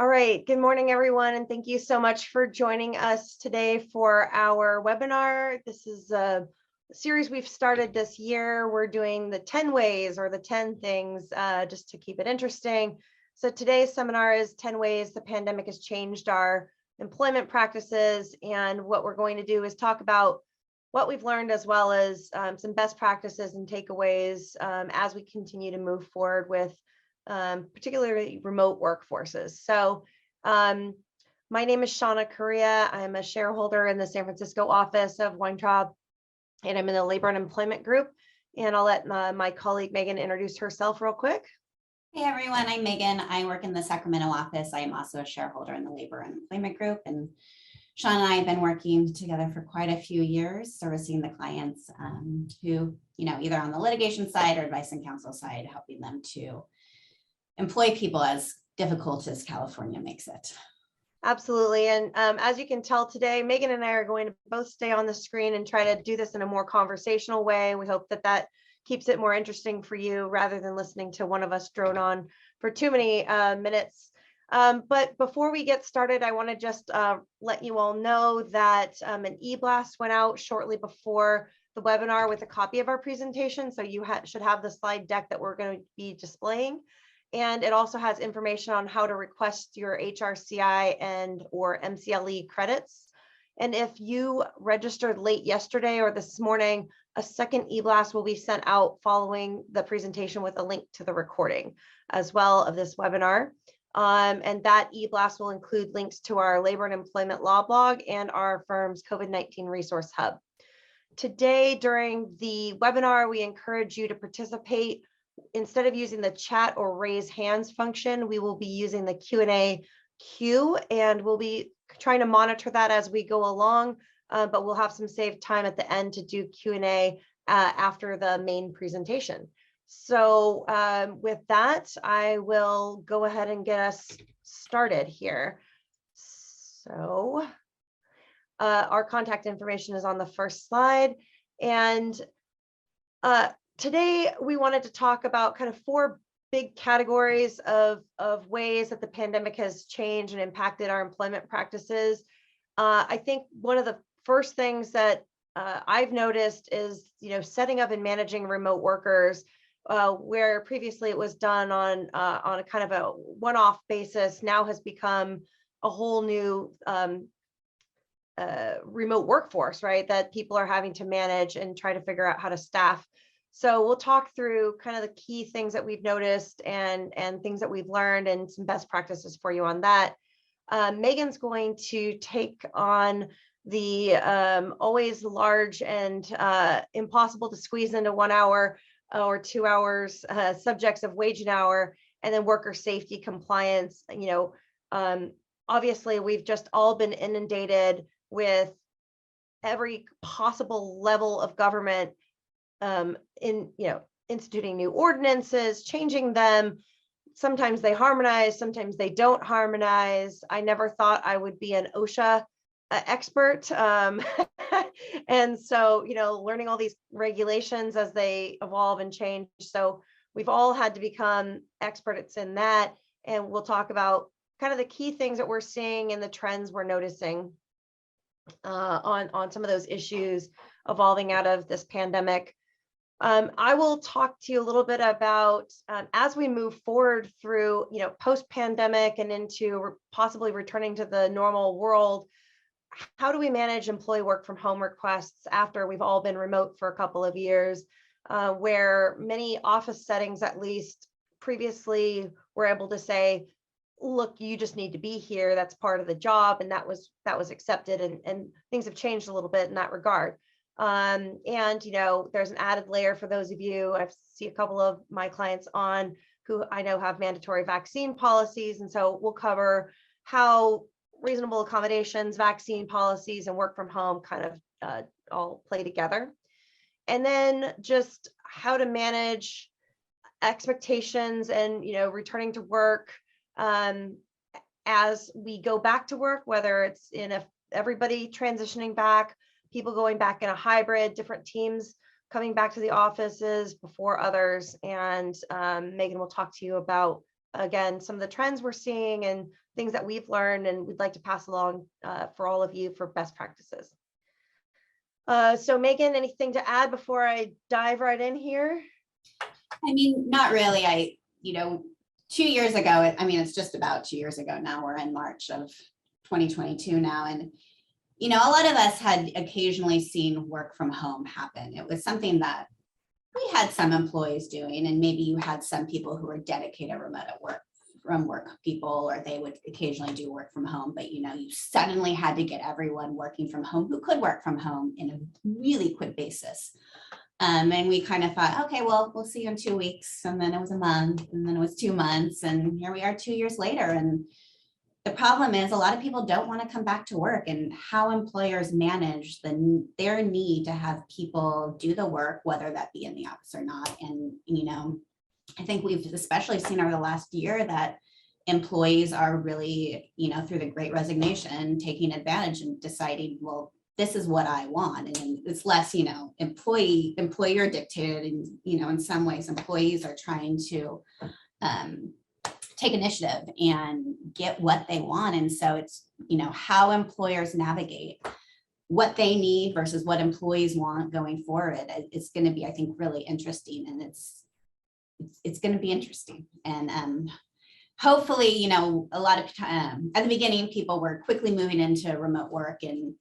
All right, good morning, everyone, and thank you so much for joining us today for our webinar. This is a series we've started this year. We're doing the 10 ways or the 10 things just to keep it interesting. So today's seminar is 10 ways the pandemic has changed our employment practices, and what we're going to do is talk about what we've learned as well as some best practices and takeaways as we continue to move forward with particularly remote workforces. So my name is Shauna Correia. I'm a shareholder in the San Francisco office of Weintraub, and I'm in the labor and employment group. And I'll let my colleague Meagan introduce herself real quick. Hey everyone, I'm Meagan. I work in the Sacramento office. I am also a shareholder in the labor and employment group. And Shauna and I have been working together for quite a few years, servicing the clients who, either on the litigation side or advice and counsel side, helping them to employ people as difficult as California makes it. Absolutely. And as you can tell today, Meagan and I are going to both stay on the screen and try to do this in a more conversational way. We hope that that keeps it more interesting for you rather than listening to one of us drone on for too many minutes. But before we get started, I want to just let you all know that an e-blast went out shortly before the webinar with a copy of our presentation. So you should have the slide deck that we're going to be displaying. And it also has information on how to request your HRCI and or MCLE credits. And if you registered late yesterday or this morning, a second e-blast will be sent out following the presentation with a link to the recording as well of this webinar. And that e-blast will include links to our labor and employment law blog and our firm's COVID-19 resource hub. Today, during the webinar, we encourage you to participate. Instead of using the chat or raise hands function, we will be using the Q&A queue, and we'll be trying to monitor that as we go along, but we'll have some saved time at the end to do Q&A after the main presentation. So with that, I will go ahead and get us started here. So our contact information is on the first slide, and today, we wanted to talk about kind of four big categories of ways that the pandemic has changed and impacted our employment practices. I think one of the first things that I've noticed is, setting up and managing remote workers, where previously it was done on a kind of a one-off basis, now has become a whole new remote workforce, right? That people are having to manage and try to figure out how to staff. So we'll talk through kind of the key things that we've noticed and things that we've learned and some best practices for you on that. Meagan's going to take on the always large and impossible to squeeze into 1 hour or 2 hours subjects of wage and hour, and then worker safety compliance. Obviously, we've just all been inundated with every possible level of government instituting new ordinances, changing them. Sometimes they harmonize, sometimes they don't harmonize. I never thought I would be an OSHA expert. And so, learning all these regulations as they evolve and change. So we've all had to become experts in that. And we'll talk about kind of the key things that we're seeing and the trends we're noticing on some of those issues evolving out of this pandemic. I will talk to you a little bit about as we move forward through, post-pandemic and into possibly returning to the normal world, how do we manage employee work from home requests after we've all been remote for a couple of years, where many office settings, at least previously, were able to say, look, you just need to be here. That's part of the job. And that was accepted, and things have changed a little bit in that regard. And, there's an added layer for those of you. I see a couple of my clients on who I know have mandatory vaccine policies. And so we'll cover how reasonable accommodations, vaccine policies, and work from home kind of all play together. And then just how to manage expectations and, returning to work as we go back to work, whether it's everybody transitioning back, people going back in a hybrid, different teams coming back to the offices before others. And Meagan will talk to you about, again, some of the trends we're seeing and things that we've learned and we'd like to pass along for all of you for best practices. So Meagan, anything to add before I dive right in here? I mean, not really. 2 years ago, I mean, it's just about 2 years ago now, we're in March of 2022 now. And, a lot of us had occasionally seen work from home happen. It was something that we had some employees doing, and maybe you had some people who were dedicated remote at work from work people, or they would occasionally do work from home. But, you suddenly had to get everyone working from home who could work from home in a really quick basis. And we kind of thought, okay, well, we'll see you in 2 weeks. And then it was a month, and then it was 2 months. And here we are 2 years later. And the problem is a lot of people don't want to come back to work, and how employers manage their need to have people do the work, whether that be in the office or not. And, I think we've especially seen over the last year that employees are really, through the Great Resignation, taking advantage and deciding, well, this is what I want. And it's less, employer dictated. And, in some ways, employees are trying to take initiative and get what they want. And so it's, how employers navigate what they need versus what employees want going forward. It's going to be, I think, really interesting. And it's going to be interesting. And hopefully, a lot of time at the beginning, people were quickly moving into remote work. And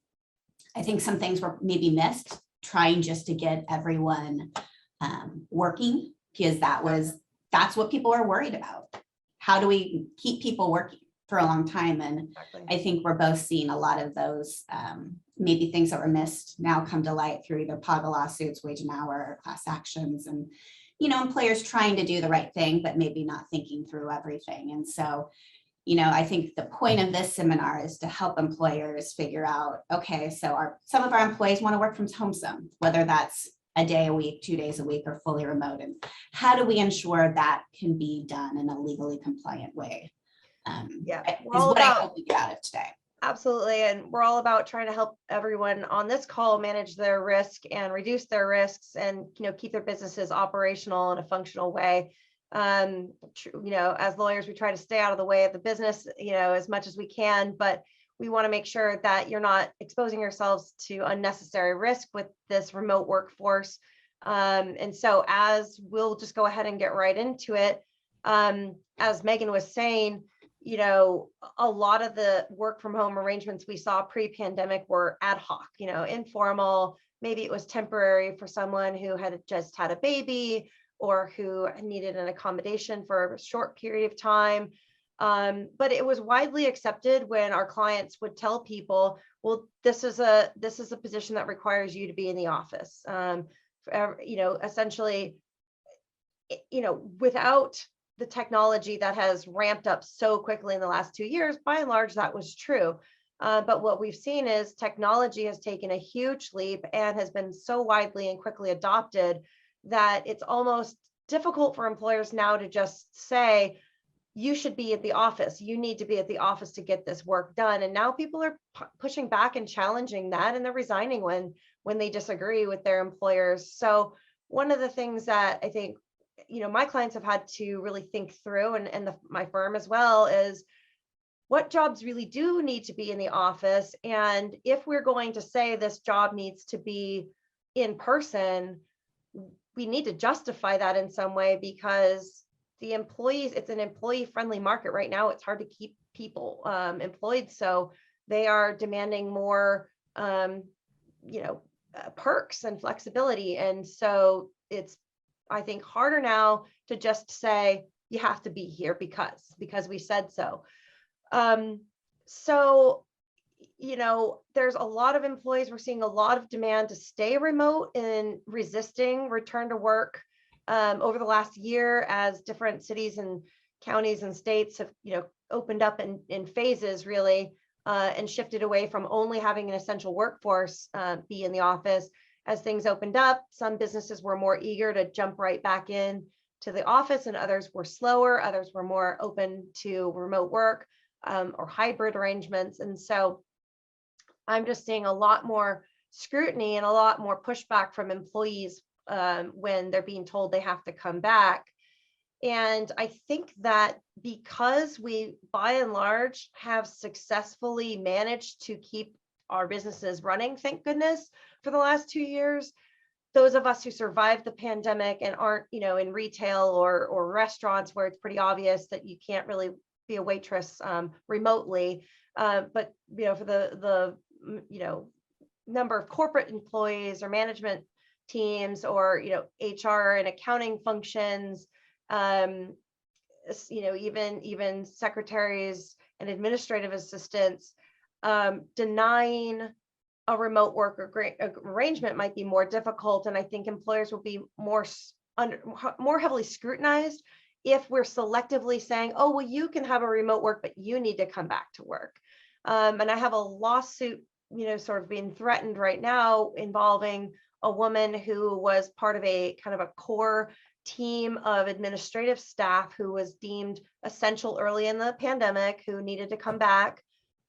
I think some things were maybe missed, trying just to get everyone working, because that's what people are worried about. How do we keep people working for a long time? And exactly. I think we're both seeing a lot of those maybe things that were missed now come to light through either PAGA lawsuits, wage and hour, class actions, and employers trying to do the right thing, but maybe not thinking through everything. And so, I think the point of this seminar is to help employers figure out, okay, so some of our employees want to work from home some, whether that's a day a week, 2 days a week, or fully remote. And how do we ensure that can be done in a legally compliant way? Is what I hope we get out of today. Absolutely. And we're all about trying to help everyone on this call manage their risk and reduce their risks and, keep their businesses operational in a functional way. As lawyers, we try to stay out of the way of the business, as much as we can, but we want to make sure that you're not exposing yourselves to unnecessary risk with this remote workforce. And so as we'll just go ahead and get right into it, as Meagan was saying, a lot of the work from home arrangements we saw pre-pandemic were ad hoc, informal. Maybe it was temporary for someone who had just had a baby or who needed an accommodation for a short period of time. But it was widely accepted when our clients would tell people, well, this is a position that requires you to be in the office. Essentially, without the technology that has ramped up so quickly in the last 2 years, by and large, that was true. But what we've seen is technology has taken a huge leap and has been so widely and quickly adopted that it's almost difficult for employers now to just say, you should be at the office. You need to be at the office to get this work done. And now people are pushing back and challenging that, and they're resigning when they disagree with their employers. So one of the things that I think, my clients have had to really think through, and my firm as well, is what jobs really do need to be in the office. And if we're going to say this job needs to be in person, we need to justify that in some way, because the employees, it's an employee friendly market right now. It's hard to keep people employed. So they are demanding more, perks and flexibility. And so it's, I think, harder now to just say you have to be here because we said so. There's a lot of employees. We're seeing a lot of demand to stay remote and resisting return to work over the last year, as different cities and counties and states have, opened up in phases really, and shifted away from only having an essential workforce be in the office. As things opened up, some businesses were more eager to jump right back in to the office, and others were slower. Others were more open to remote work or hybrid arrangements. And so I'm just seeing a lot more scrutiny and a lot more pushback from employees when they're being told they have to come back. And I think that because we, by and large, have successfully managed to keep our businesses running, thank goodness, for the last 2 years, those of us who survived the pandemic and aren't, in retail or restaurants where it's pretty obvious that you can't really be a waitress remotely, but for the number of corporate employees or management teams or HR and accounting functions, even secretaries and administrative assistants, denying a remote work arrangement might be more difficult. And I think employers will be more heavily scrutinized if we're selectively saying, oh, well, you can have a remote work, but you need to come back to work. And I have a lawsuit, sort of being threatened right now involving a woman who was part of a kind of a core team of administrative staff who was deemed essential early in the pandemic, who needed to come back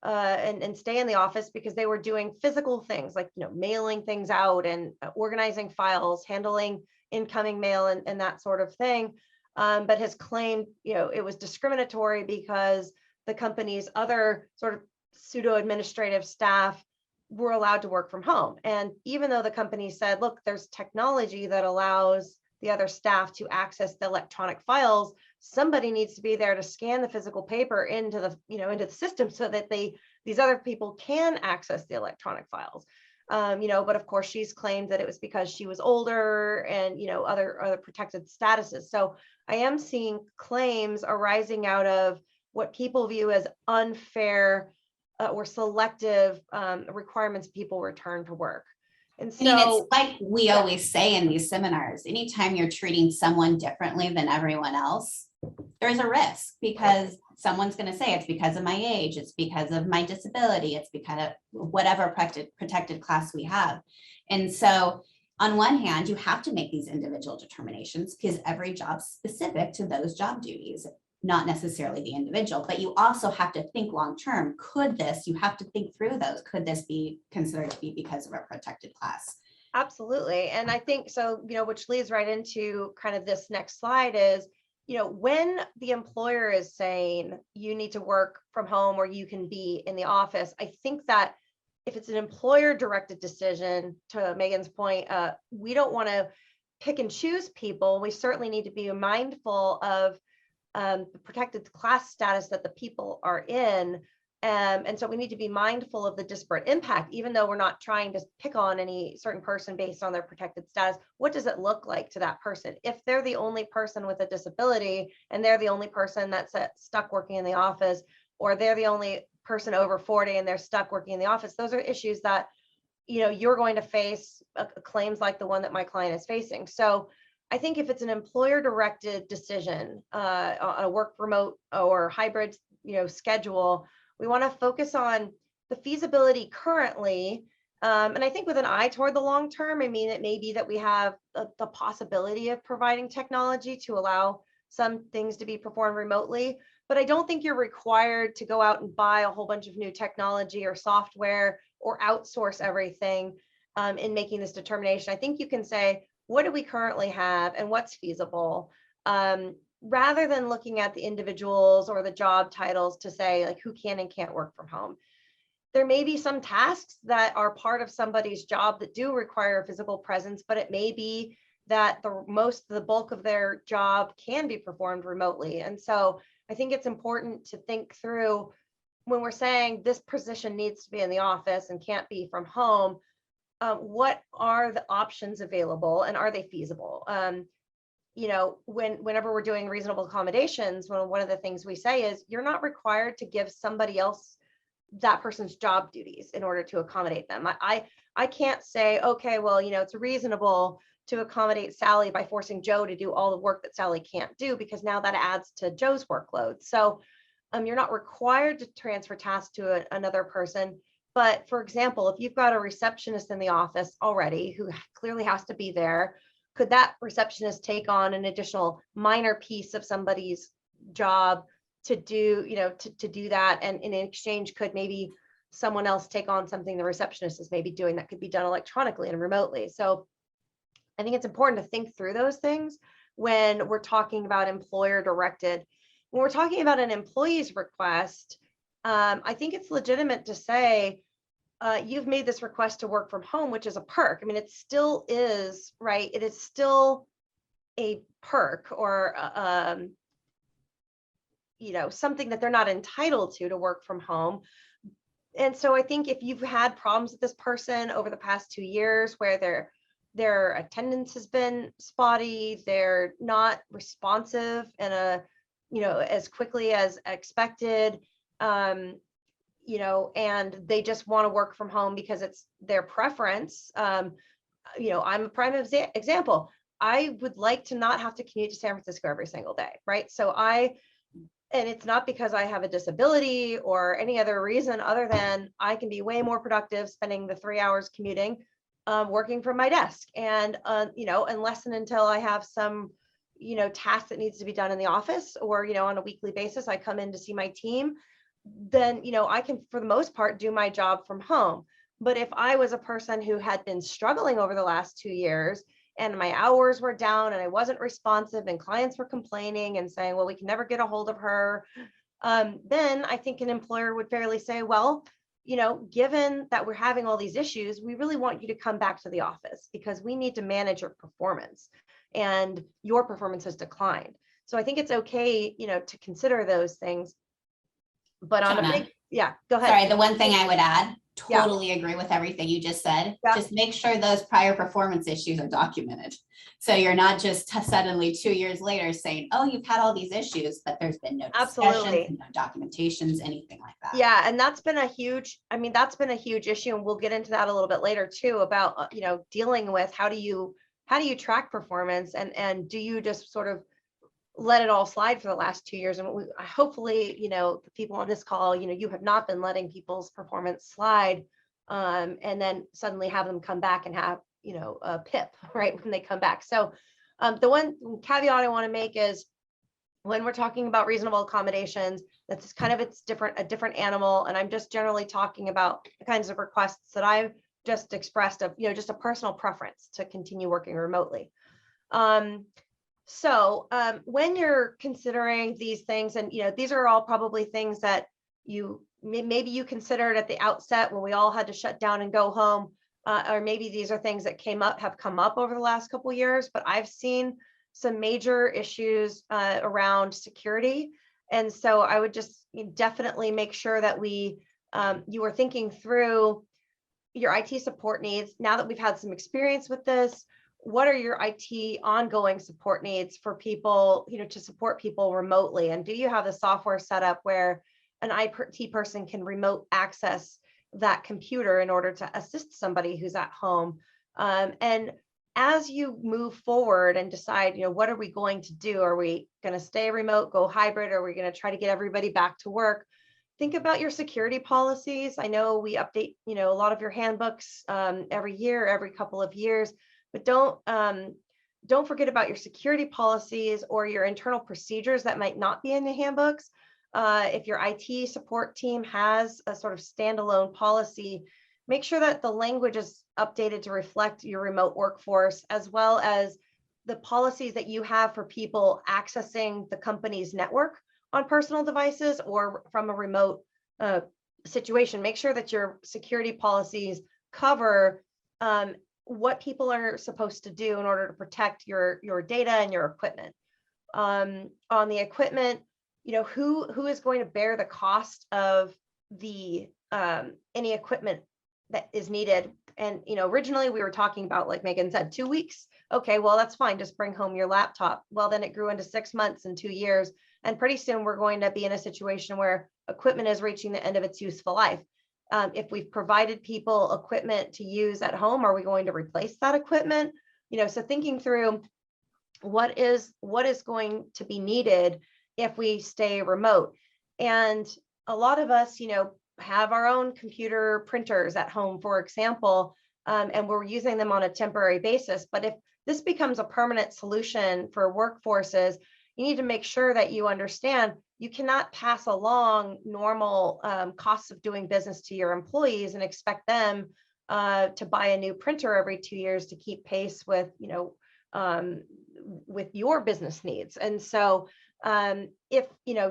and stay in the office because they were doing physical things like, mailing things out and organizing files, handling incoming mail and that sort of thing. But has claimed, it was discriminatory because the company's other sort of pseudo administrative staff were allowed to work from home. And even though the company said, look, there's technology that allows the other staff to access the electronic files, somebody needs to be there to scan the physical paper into the system so that these other people can access the electronic files. But of course she's claimed that it was because she was older and other protected statuses. So I am seeing claims arising out of what people view as unfair or selective requirements people return to work. And so, it's like we always say in these seminars, anytime you're treating someone differently than everyone else, there's a risk because someone's going to say it's because of my age, it's because of my disability, it's because of whatever protected class we have. And so on one hand, you have to make these individual determinations because every job's specific to those job duties, not necessarily the individual, but you also have to think long-term. You have to think through those. Could this be considered to be because of a protected class? Absolutely. And I think so, which leads right into kind of this next slide is, when the employer is saying you need to work from home or you can be in the office, I think that if it's an employer directed decision, to Megan's point, we don't want to pick and choose people. We certainly need to be mindful of the protected class status that the people are in. And so we need to be mindful of the disparate impact, even though we're not trying to pick on any certain person based on their protected status. What does it look like to that person? If they're the only person with a disability and they're the only person that's stuck working in the office, or they're the only person over 40 and they're stuck working in the office, those are issues that, you're going to face claims like the one that my client is facing. So I think if it's an employer directed decision on a work remote or hybrid, schedule, we want to focus on the feasibility currently. And I think with an eye toward the long term, it may be that we have the possibility of providing technology to allow some things to be performed remotely. But I don't think you're required to go out and buy a whole bunch of new technology or software or outsource everything in making this determination. I think you can say, what do we currently have and what's feasible? Rather than looking at the individuals or the job titles to say like who can and can't work from home. There may be some tasks that are part of somebody's job that do require a physical presence, but it may be that the bulk of their job can be performed remotely. And so I think it's important to think through when we're saying this position needs to be in the office and can't be from home, what are the options available and are they feasible? Whenever we're doing reasonable accommodations, one of the things we say is you're not required to give somebody else that person's job duties in order to accommodate them. I can't say, okay, well, it's reasonable to accommodate Sally by forcing Joe to do all the work that Sally can't do, because now that adds to Joe's workload. So you're not required to transfer tasks to another person. But for example, if you've got a receptionist in the office already who clearly has to be there, could that receptionist take on an additional minor piece of somebody's job to do, to do that? And in exchange, could maybe someone else take on something the receptionist is maybe doing that could be done electronically and remotely? So I think it's important to think through those things. when we're talking about employer directed. When we're talking about an employee's request, I think it's legitimate to say, you've made this request to work from home, which is a perk. I mean, it still is, right? It is still a perk, or something that they're not entitled to work from home. And so I think if you've had problems with this person over the past 2 years where their attendance has been spotty, they're not responsive in as quickly as expected, and they just want to work from home because it's their preference. I'm a prime example. I would like to not have to commute to San Francisco every single day, right? And it's not because I have a disability or any other reason other than I can be way more productive spending the 3 hours commuting, working from my desk. And, unless and until I have some, task that needs to be done in the office, or, on a weekly basis, I come in to see my team, then, I can, for the most part, do my job from home. But if I was a person who had been struggling over the last 2 years, and my hours were down and I wasn't responsive and clients were complaining and saying, well, we can never get a hold of her, then I think an employer would fairly say, well, given that we're having all these issues, we really want you to come back to the office because we need to manage your performance, and your performance has declined. So I think it's okay, to consider those things. But on Shauna, go ahead. Sorry, the one thing I would add, Yeah. totally agree with everything you just said. Yeah. Just make sure those prior performance issues are documented. So you're not just suddenly 2 years later saying, oh, you've had all these issues, but there's been no discussions, no documentations, anything like that. Yeah. And that's been a huge issue. And we'll get into that a little bit later too, about, dealing with how do you track performance, and do you just sort of let it all slide for the last 2 years? And hopefully, the people on this call, you have not been letting people's performance slide, and then suddenly have them come back and have, a PIP, right, when they come back. So the one caveat I want to make is, when we're talking about reasonable accommodations, that's kind of, a different animal. And I'm just generally talking about the kinds of requests that I've just expressed of, just a personal preference to continue working remotely. So when you're considering these things, and these are all probably things that maybe you considered at the outset when we all had to shut down and go home, or maybe these are things that have come up over the last couple of years. But I've seen some major issues around security, and so I would just definitely make sure that you are thinking through your IT support needs. Now that we've had some experience with this, what are your IT ongoing support needs for people, to support people remotely? And do you have the software set up where an IT person can remote access that computer in order to assist somebody who's at home? And as you move forward and decide, what are we going to do? Are we going to stay remote, go hybrid? Or are we going to try to get everybody back to work? Think about your security policies. I know we update, a lot of your handbooks every year, every couple of years. But don't forget about your security policies or your internal procedures that might not be in the handbooks. If your IT support team has a sort of standalone policy, make sure that the language is updated to reflect your remote workforce, as well as the policies that you have for people accessing the company's network on personal devices or from a remote situation. Make sure that your security policies cover what people are supposed to do in order to protect your data and your equipment. On the equipment, who is going to bear the cost of the any equipment that is needed? And originally we were talking about, like Meagan said, 2 weeks. Okay, well, that's fine. Just bring home your laptop. Well, then it grew into 6 months and 2 years. And pretty soon we're going to be in a situation where equipment is reaching the end of its useful life. If we've provided people equipment to use at home, are we going to replace that equipment? So thinking through what is going to be needed if we stay remote. And a lot of us, have our own computer printers at home, for example, and we're using them on a temporary basis. But if this becomes a permanent solution for workforces, you need to make sure that you understand you cannot pass along normal costs of doing business to your employees and expect them to buy a new printer every 2 years to keep pace with, with your business needs. And so if,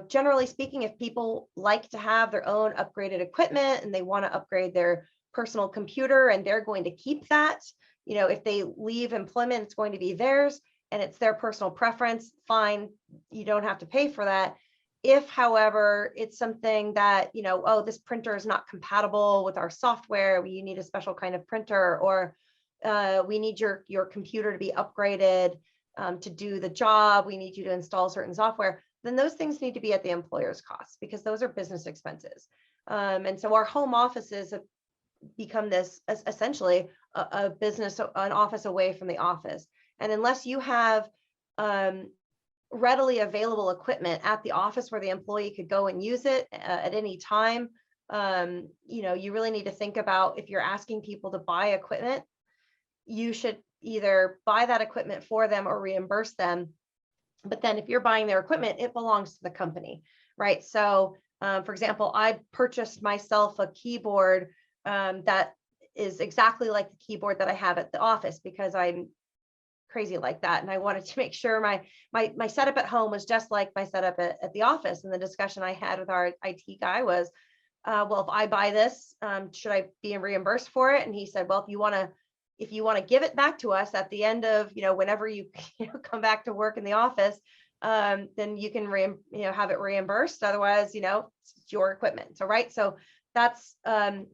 generally speaking, if people like to have their own upgraded equipment and they want to upgrade their personal computer and they're going to keep that, if they leave employment, it's going to be theirs and it's their personal preference, fine, you don't have to pay for that. If, however, it's something that, oh, this printer is not compatible with our software, you need a special kind of printer, or we need your computer to be upgraded to do the job, we need you to install certain software, then those things need to be at the employer's cost because those are business expenses. And so our home offices have become this essentially a business, an office away from the office. And unless you have readily available equipment at the office where the employee could go and use it at any time, you really need to think about, if you're asking people to buy equipment, you should either buy that equipment for them or reimburse them. But then if you're buying their equipment, it belongs to the company, right? So for example, I purchased myself a keyboard that is exactly like the keyboard that I have at the office because I'm crazy like that. And I wanted to make sure my setup at home was just like my setup at the office. And the discussion I had with our IT guy was, well, if I buy this, should I be reimbursed for it? And he said, well, if you want to give it back to us at the end of, whenever you come back to work in the office, then you can have it reimbursed. Otherwise, it's your equipment. So, right. So that's kind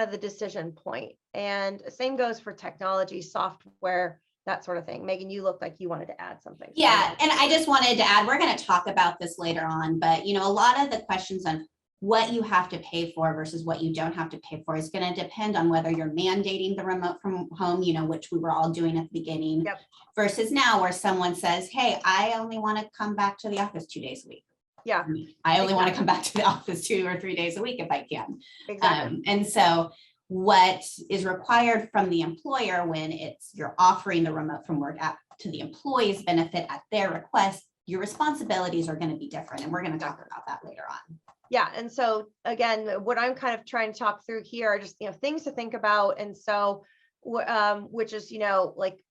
of the decision point. And same goes for technology, software, that sort of thing. Meagan, you look like you wanted to add something. Yeah. And I just wanted to add, we're going to talk about this later on, but, a lot of the questions on what you have to pay for versus what you don't have to pay for is going to depend on whether you're mandating the remote from home, which we were all doing at the beginning, yep, versus now where someone says, hey, I only want to come back to the office 2 days a week. Yeah. I only want to come back to the office 2 or 3 days a week if I can. Exactly. And so what is required from the employer when you're offering the remote from work to the employee's benefit at their request, your responsibilities are going to be different. And we're going to talk about that later on. Yeah. And so again, what I'm kind of trying to talk through here are just, things to think about. And so, which is, like,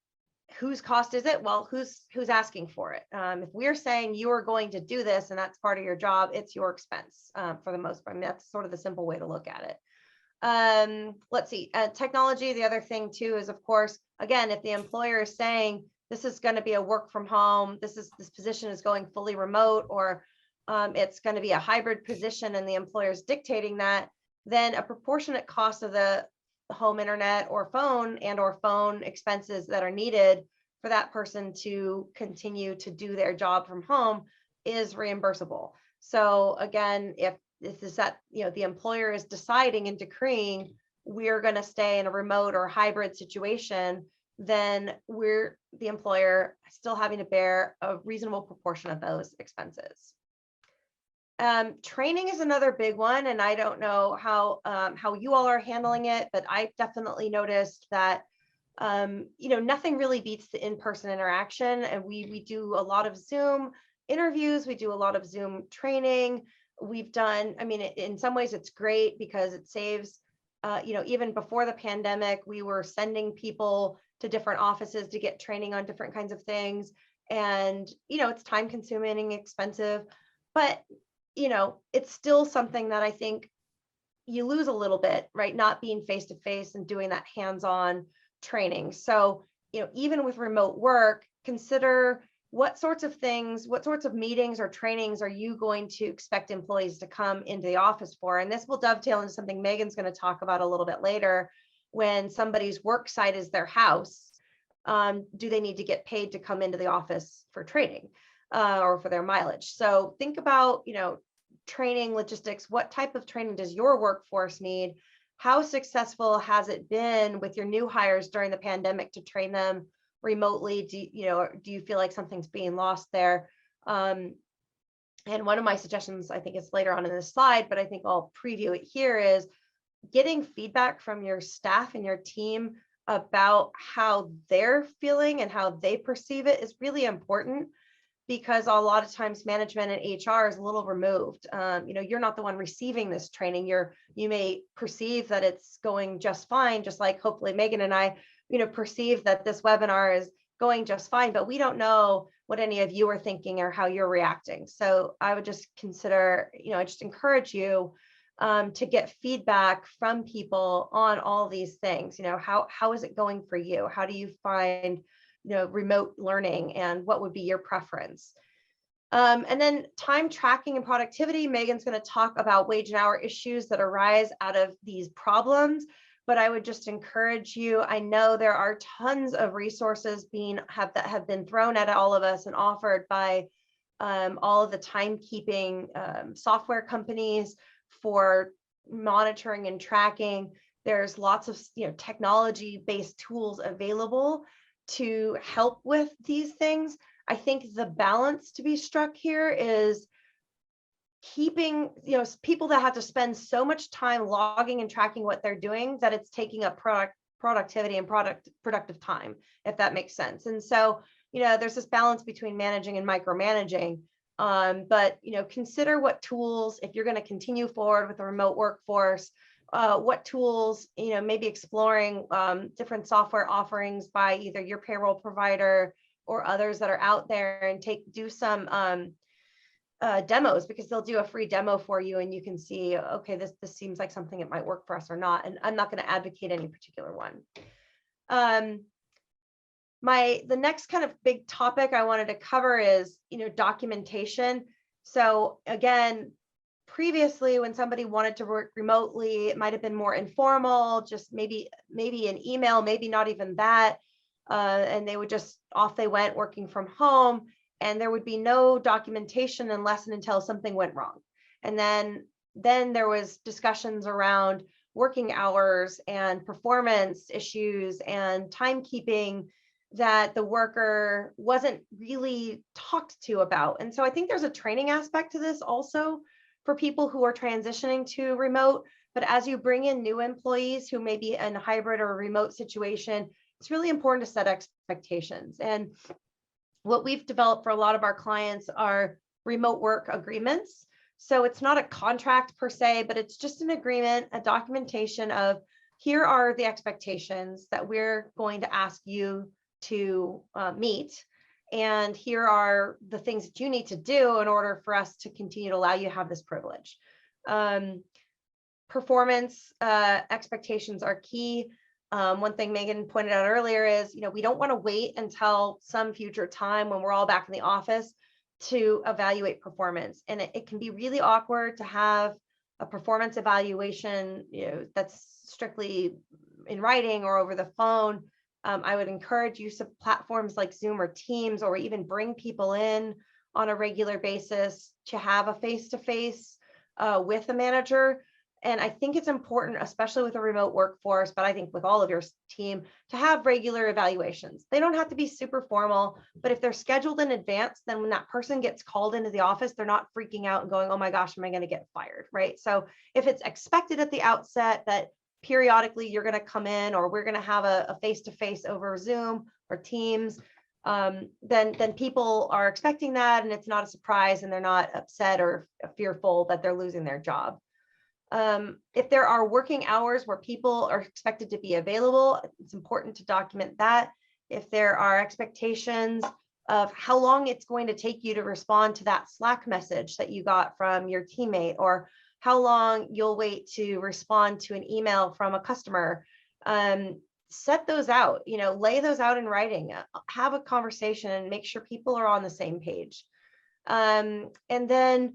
whose cost is it? Well, who's asking for it? If we're saying you are going to do this and that's part of your job, it's your expense for the most part. I mean, that's sort of the simple way to look at it. Let's see, technology. The other thing too is, of course, again, if the employer is saying this is going to be a work from home, this position is going fully remote, or it's going to be a hybrid position and the employer is dictating that, then a proportionate cost of the home internet or phone expenses that are needed for that person to continue to do their job from home is reimbursable. So again, if this is that, the employer is deciding and decreeing we're going to stay in a remote or hybrid situation, then we're the employer still having to bear a reasonable proportion of those expenses. Training is another big one, and I don't know how you all are handling it, but I've definitely noticed that nothing really beats the in-person interaction, and we do a lot of Zoom interviews, we do a lot of Zoom training. We've done, I mean, in some ways it's great because it saves, even before the pandemic, we were sending people to different offices to get training on different kinds of things, and it's time consuming and expensive, but it's still something that I think you lose a little bit, right? Not being face-to-face and doing that hands-on training. So, even with remote work, consider what sorts of meetings or trainings are you going to expect employees to come into the office for? And this will dovetail into something Meagan's going to talk about a little bit later. When somebody's work site is their house, do they need to get paid to come into the office for training or for their mileage? So think about, training logistics. What type of training does your workforce need? How successful has it been with your new hires during the pandemic to train them remotely? Do you feel like something's being lost there? And one of my suggestions, I think it's later on in this slide, but I think I'll preview it here, is getting feedback from your staff and your team about how they're feeling and how they perceive it is really important, because a lot of times management and HR is a little removed. You're not the one receiving this training. You may perceive that it's going just fine, just like hopefully Meagan and I, perceive that this webinar going just fine, but we don't know what any of you are thinking or how you're reacting. So I would just consider, I just encourage you to get feedback from people on all these things. How is it going for you? How do you find, remote learning, and what would be your preference? And then time tracking and productivity. Meagan's going to talk about wage and hour issues that arise out of these problems. But I would just encourage you. I know there are tons of resources that have been thrown at all of us and offered by all of the timekeeping software companies for monitoring and tracking. There's lots of technology-based tools available to help with these things. I think the balance to be struck here is keeping, people that have to spend so much time logging and tracking what they're doing that it's taking up productivity and productive time, if that makes sense. And so, there's this balance between managing and micromanaging. But, consider what tools, if you're going to continue forward with a remote workforce, what tools, maybe exploring different software offerings by either your payroll provider or others that are out there, and do some demos, because they'll do a free demo for you and you can see, okay, this seems like something that might work for us or not. And I'm not going to advocate any particular one. The next kind of big topic I wanted to cover is, documentation. So again, previously, when somebody wanted to work remotely, it might have been more informal, just maybe an email, maybe not even that. And they would just, off they went working from home, and there would be no documentation unless and until something went wrong. And then there was discussions around working hours and performance issues and timekeeping that the worker wasn't really talked to about. And so I think there's a training aspect to this also for people who are transitioning to remote. But as you bring in new employees who may be in a hybrid or a remote situation, it's really important to set expectations. And what we've developed for a lot of our clients are remote work agreements. So it's not a contract per se, but it's just an agreement, a documentation of, here are the expectations that we're going to ask you to meet. And here are the things that you need to do in order for us to continue to allow you to have this privilege. Performance expectations are key. One thing Meagan pointed out earlier is, we don't want to wait until some future time when we're all back in the office to evaluate performance. And it can be really awkward to have a performance evaluation, that's strictly in writing or over the phone. I would encourage use of platforms like Zoom or Teams, or even bring people in on a regular basis to have a face-to-face with a manager. And I think it's important, especially with a remote workforce, but I think with all of your team, to have regular evaluations. They don't have to be super formal, but if they're scheduled in advance, then when that person gets called into the office, they're not freaking out and going, oh my gosh, am I going to get fired, right? So if it's expected at the outset that periodically you're going to come in, or we're going to have a face-to-face over Zoom or Teams, then people are expecting that, and it's not a surprise, and they're not upset or fearful that they're losing their job. If there are working hours where people are expected to be available, it's important to document that. If there are expectations of how long it's going to take you to respond to that Slack message that you got from your teammate, or how long you'll wait to respond to an email from a customer, set those out, lay those out in writing, have a conversation and make sure people are on the same page. And then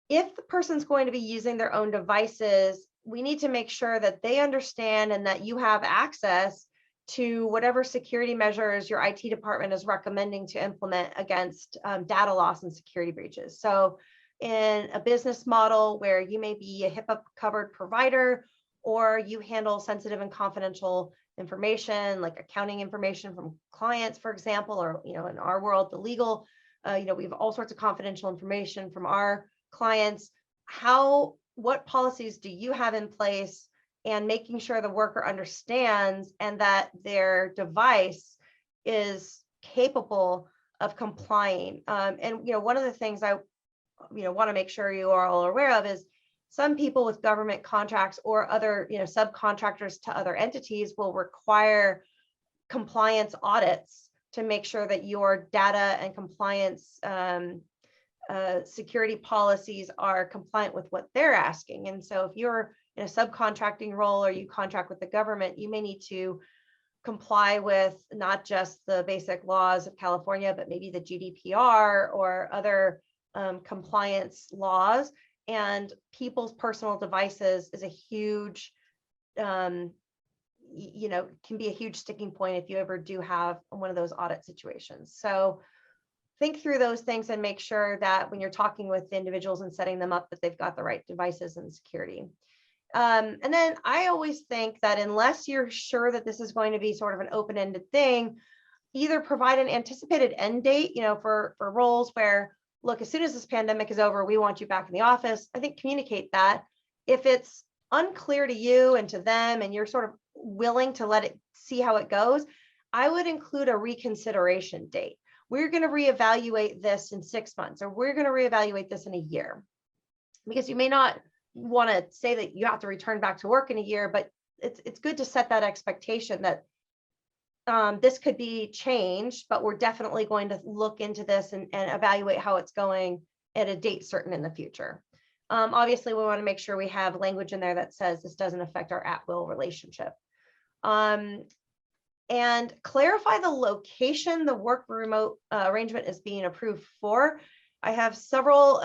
if the person's going to be using their own devices, we need to make sure that they understand and that you have access to whatever security measures your IT department is recommending to implement against data loss and security breaches. So in a business model where you may be a HIPAA covered provider, or you handle sensitive and confidential information like accounting information from clients, for example, or in our world, the legal, we have all sorts of confidential information from our clients. What policies do you have in place, and making sure the worker understands and that their device is capable of complying. And one of the things I want to make sure you are all aware of is some people with government contracts or other subcontractors to other entities will require compliance audits to make sure that your data and compliance security policies are compliant with what they're asking. And so if you're in a subcontracting role or you contract with the government, you may need to comply with not just the basic laws of California, but maybe the GDPR or other compliance laws. And people's personal devices is a huge, can be a huge sticking point if you ever do have one of those audit situations. So think through those things and make sure that when you're talking with individuals and setting them up, that they've got the right devices and security. And then I always think that unless you're sure that this is going to be sort of an open-ended thing, either provide an anticipated end date, for roles where, look, as soon as this pandemic is over, we want you back in the office. I think communicate that. If it's unclear to you and to them, and you're sort of willing to let it see how it goes, I would include a reconsideration date. We're going to reevaluate this in 6 months, or we're going to reevaluate this in a year, because you may not want to say that you have to return back to work in a year, but it's good to set that expectation that this could be changed, but we're definitely going to look into this and evaluate how it's going at a date certain in the future. Obviously, we want to make sure we have language in there that says this doesn't affect our at-will relationship. And clarify the location the work remote arrangement is being approved for. I have several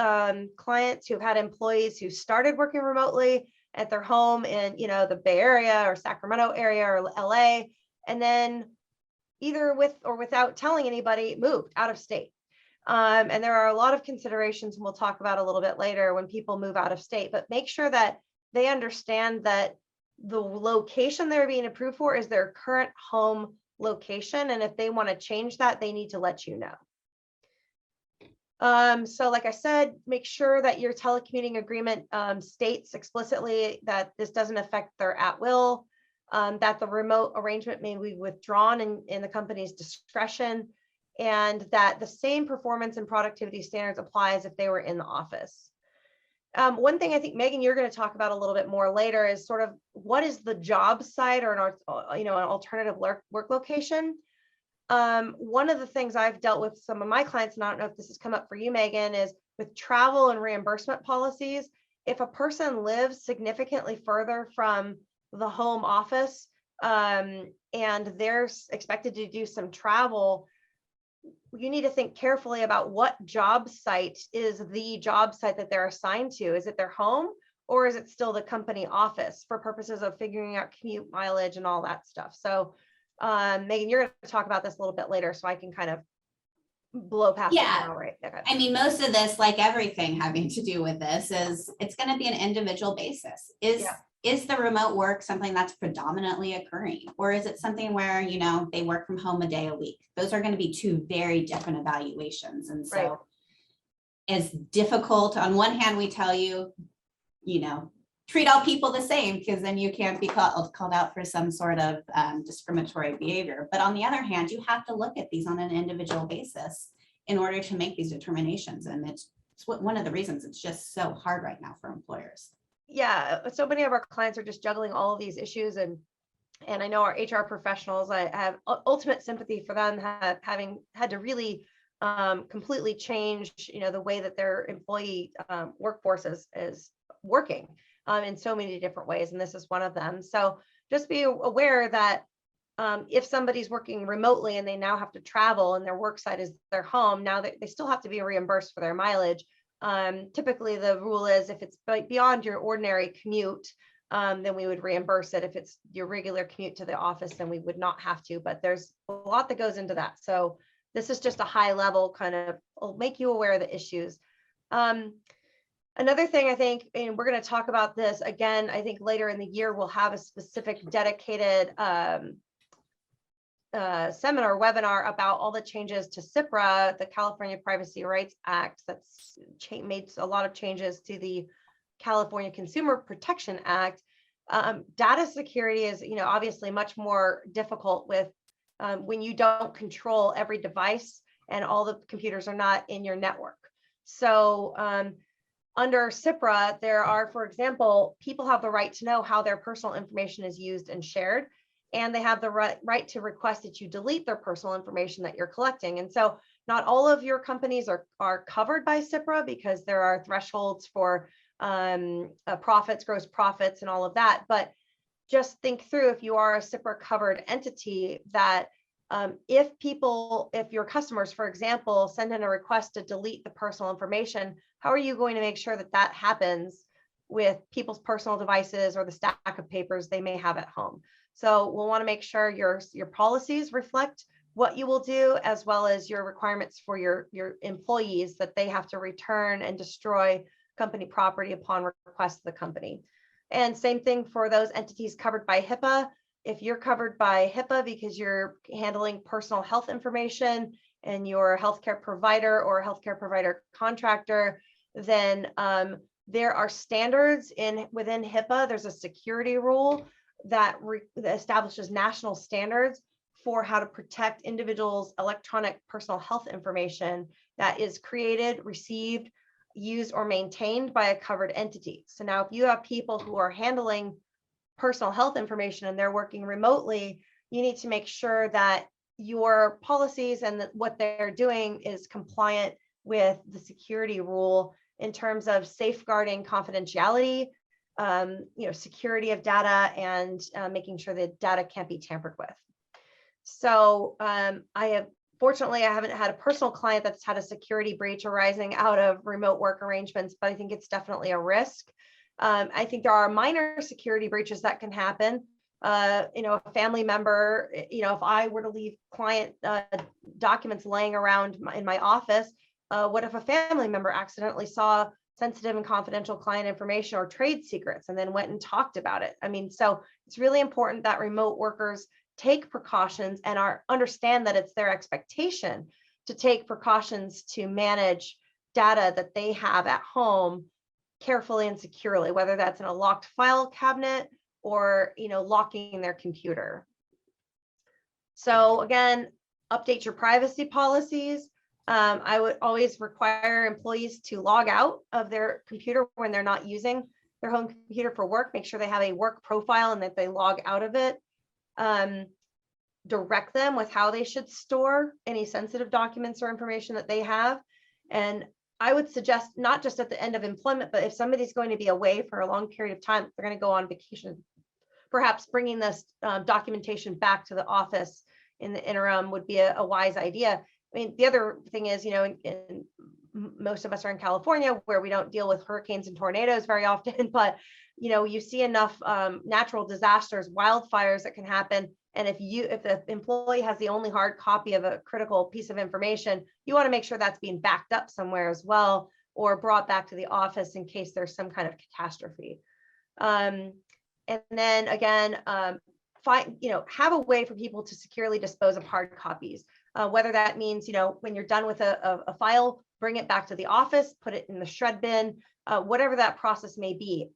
clients who've had employees who started working remotely at their home in, the Bay Area or Sacramento area or LA, and then either with or without telling anybody, moved out of state. And there are a lot of considerations, and we'll talk about a little bit later when people move out of state, but make sure that they understand that the location they're being approved for is their current home location. And if they want to change that, they need to let you know. So like I said, make sure that your telecommuting agreement states explicitly that this doesn't affect their at-will, that the remote arrangement may be withdrawn in the company's discretion, and that the same performance and productivity standards apply as if they were in the office. One thing I think, Meagan, you're going to talk about a little bit more later is sort of what is the job site or an alternative work location. One of the things I've dealt with some of my clients, and I don't know if this has come up for you, Meagan, is with travel and reimbursement policies. If a person lives significantly further from the home office and they're expected to do some travel, you need to think carefully about what job site is the job site that they're assigned to. Is it their home, or is it still the company office for purposes of figuring out commute mileage and all that stuff? So Meagan, you're going to talk about this a little bit later, so I can kind of blow past it now, right? Okay. I mean, most of this, like everything having to do with this, is it's going to be an individual basis. Is the remote work something that's predominantly occurring, or is it something where, they work from home a day a week? Those are going to be two very different evaluations. And so it's difficult. On one hand, we tell you, treat all people the same, because then you can't be called out for some sort of discriminatory behavior. But on the other hand, you have to look at these on an individual basis in order to make these determinations. And it's one of the reasons it's just so hard right now for employers. Yeah, so many of our clients are just juggling all of these issues, and I know our HR professionals, I have ultimate sympathy for them, having had to really completely change, the way that their employee workforce is working in so many different ways, and this is one of them. So just be aware that if somebody's working remotely and they now have to travel and their work site is their home, now they still have to be reimbursed for their mileage. Typically the rule is if it's beyond your ordinary commute, then we would reimburse it. If it's your regular commute to the office, then we would not have to, but there's a lot that goes into that. So this is just a high level kind of, will make you aware of the issues. Another thing I think, and we're going to talk about this again, I think later in the year, we'll have a specific dedicated seminar webinar about all the changes to CIPRA, the California Privacy Rights Act, that's made a lot of changes to the California Consumer Protection Act. Data security is, obviously much more difficult with when you don't control every device and all the computers are not in your network. So under CIPRA, there are, for example, people have the right to know how their personal information is used and shared. and they have the right to request that you delete their personal information that you're collecting. And so not all of your companies are covered by CIPRA because there are thresholds for profits, gross profits, and all of that. But just think through, if you are a CIPRA covered entity, that if your customers, for example, send in a request to delete the personal information, how are you going to make sure that that happens with people's personal devices or the stack of papers they may have at home? So we'll want to make sure your policies reflect what you will do, as well as your requirements for your employees, that they have to return and destroy company property upon request of the company. And same thing for those entities covered by HIPAA. If you're covered by HIPAA because you're handling personal health information and you're a healthcare provider or a healthcare provider contractor, then there are standards within HIPAA. There's a security rule that establishes national standards for how to protect individuals' electronic personal health information that is created, received, used, or maintained by a covered entity. So now if you have people who are handling personal health information and they're working remotely, you need to make sure that your policies and what they're doing is compliant with the security rule in terms of safeguarding confidentiality, security of data, and making sure that data can't be tampered with. So fortunately, I haven't had a personal client that's had a security breach arising out of remote work arrangements, but I think it's definitely a risk. I think there are minor security breaches that can happen. A family member, if I were to leave client documents laying around in my office, what if a family member accidentally saw sensitive and confidential client information or trade secrets and then went and talked about it? I mean, so it's really important that remote workers take precautions and understand that it's their expectation to take precautions to manage data that they have at home carefully and securely, whether that's in a locked file cabinet or locking their computer. So again, update your privacy policies. I would always require employees to log out of their computer when they're not using their home computer for work. Make sure they have a work profile and that they log out of it. Direct them with how they should store any sensitive documents or information that they have. And I would suggest not just at the end of employment, but if somebody's going to be away for a long period of time, they're going to go on vacation, perhaps bringing this documentation back to the office in the interim would be a wise idea. I mean, the other thing is, most of us are in California where we don't deal with hurricanes and tornadoes very often, but you see enough natural disasters, wildfires that can happen. And if the employee has the only hard copy of a critical piece of information, you want to make sure that's being backed up somewhere as well, or brought back to the office in case there's some kind of catastrophe. And then again, have a way for people to securely dispose of hard copies. Whether that means, when you're done with a file, bring it back to the office, put it in the shred bin, whatever that process may be.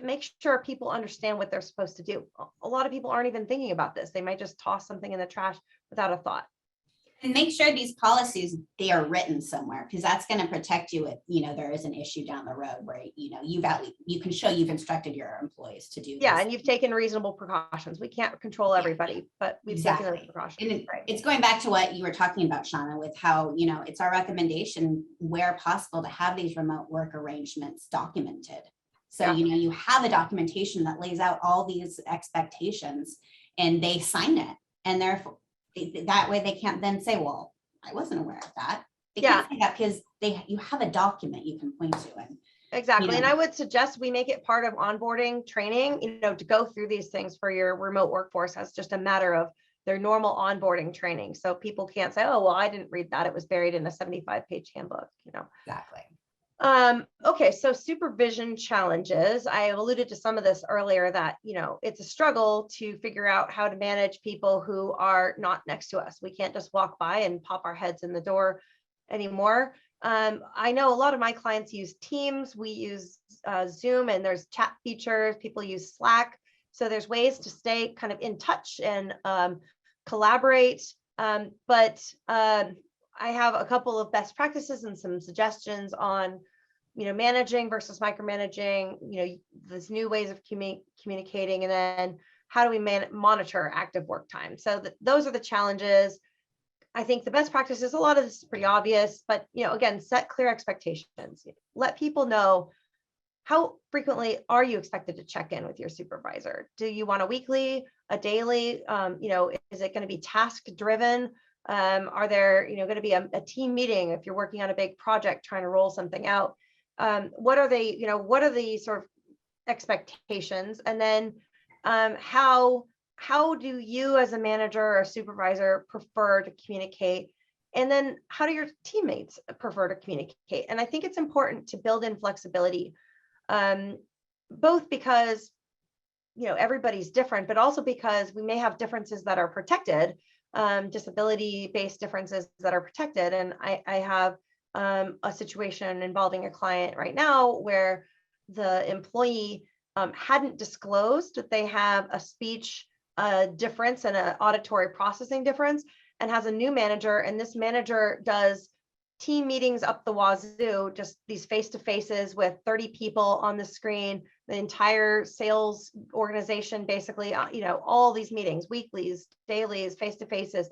Make sure people understand what they're supposed to do. A lot of people aren't even thinking about this. They might just toss something in the trash without a thought. And make sure these policies, they are written somewhere, because that's going to protect you if, there is an issue down the road where, you can show you've instructed your employees to do. Yeah. And you've taken reasonable precautions. We can't control everybody, but we've taken those precautions. And it's going back to what you were talking about, Shauna, with how, it's our recommendation where possible to have these remote work arrangements documented. So, you have a documentation that lays out all these expectations and they sign it. And therefore, that way they can't then say, well, I wasn't aware of that. They can't say that because you have a document you can point to. And exactly. And I would suggest we make it part of onboarding training, to go through these things for your remote workforce as just a matter of their normal onboarding training. So people can't say, oh, well, I didn't read that. It was buried in a 75-page handbook, Exactly. Okay, so supervision challenges. I alluded to some of this earlier that, it's a struggle to figure out how to manage people who are not next to us. We can't just walk by and pop our heads in the door anymore. I know a lot of my clients use Teams. We use Zoom, and there's chat features. People use Slack. So there's ways to stay kind of in touch and collaborate. But I have a couple of best practices and some suggestions on, managing versus micromanaging, these new ways of communicating, and then how do we monitor active work time? So those are the challenges. I think the best practice is, a lot of this is pretty obvious, but again, set clear expectations. Let people know, how frequently are you expected to check in with your supervisor? Do you want a weekly, a daily? Is it going to be task driven? Are there going to be a team meeting if you're working on a big project trying to roll something out? What are the sort of expectations? And then how do you as a manager or supervisor prefer to communicate? And then how do your teammates prefer to communicate? And I think it's important to build in flexibility, both because everybody's different, but also because we may have differences that are protected, disability-based differences that are protected. And I have a situation involving a client right now where the employee hadn't disclosed that they have a speech difference and an auditory processing difference, and has a new manager, and this manager does team meetings up the wazoo, just these face-to-faces with 30 people on the screen, the entire sales organization, basically, all these meetings, weeklies, dailies, face-to-faces.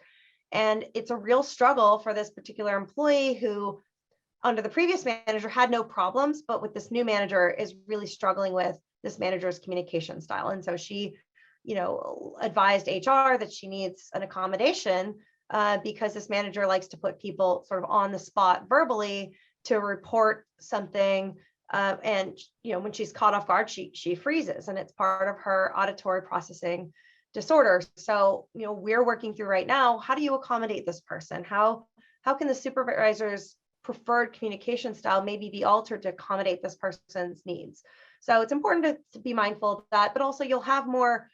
And it's a real struggle for this particular employee who, under the previous manager, had no problems, but with this new manager is really struggling with this manager's communication style. And so she, advised HR that she needs an accommodation because this manager likes to put people sort of on the spot verbally to report something. And, when she's caught off guard, she freezes, and it's part of her auditory processing disorder. So, we're working through right now, how do you accommodate this person? How can the supervisor's preferred communication style maybe be altered to accommodate this person's needs? So it's important to be mindful of that, but also you'll have more,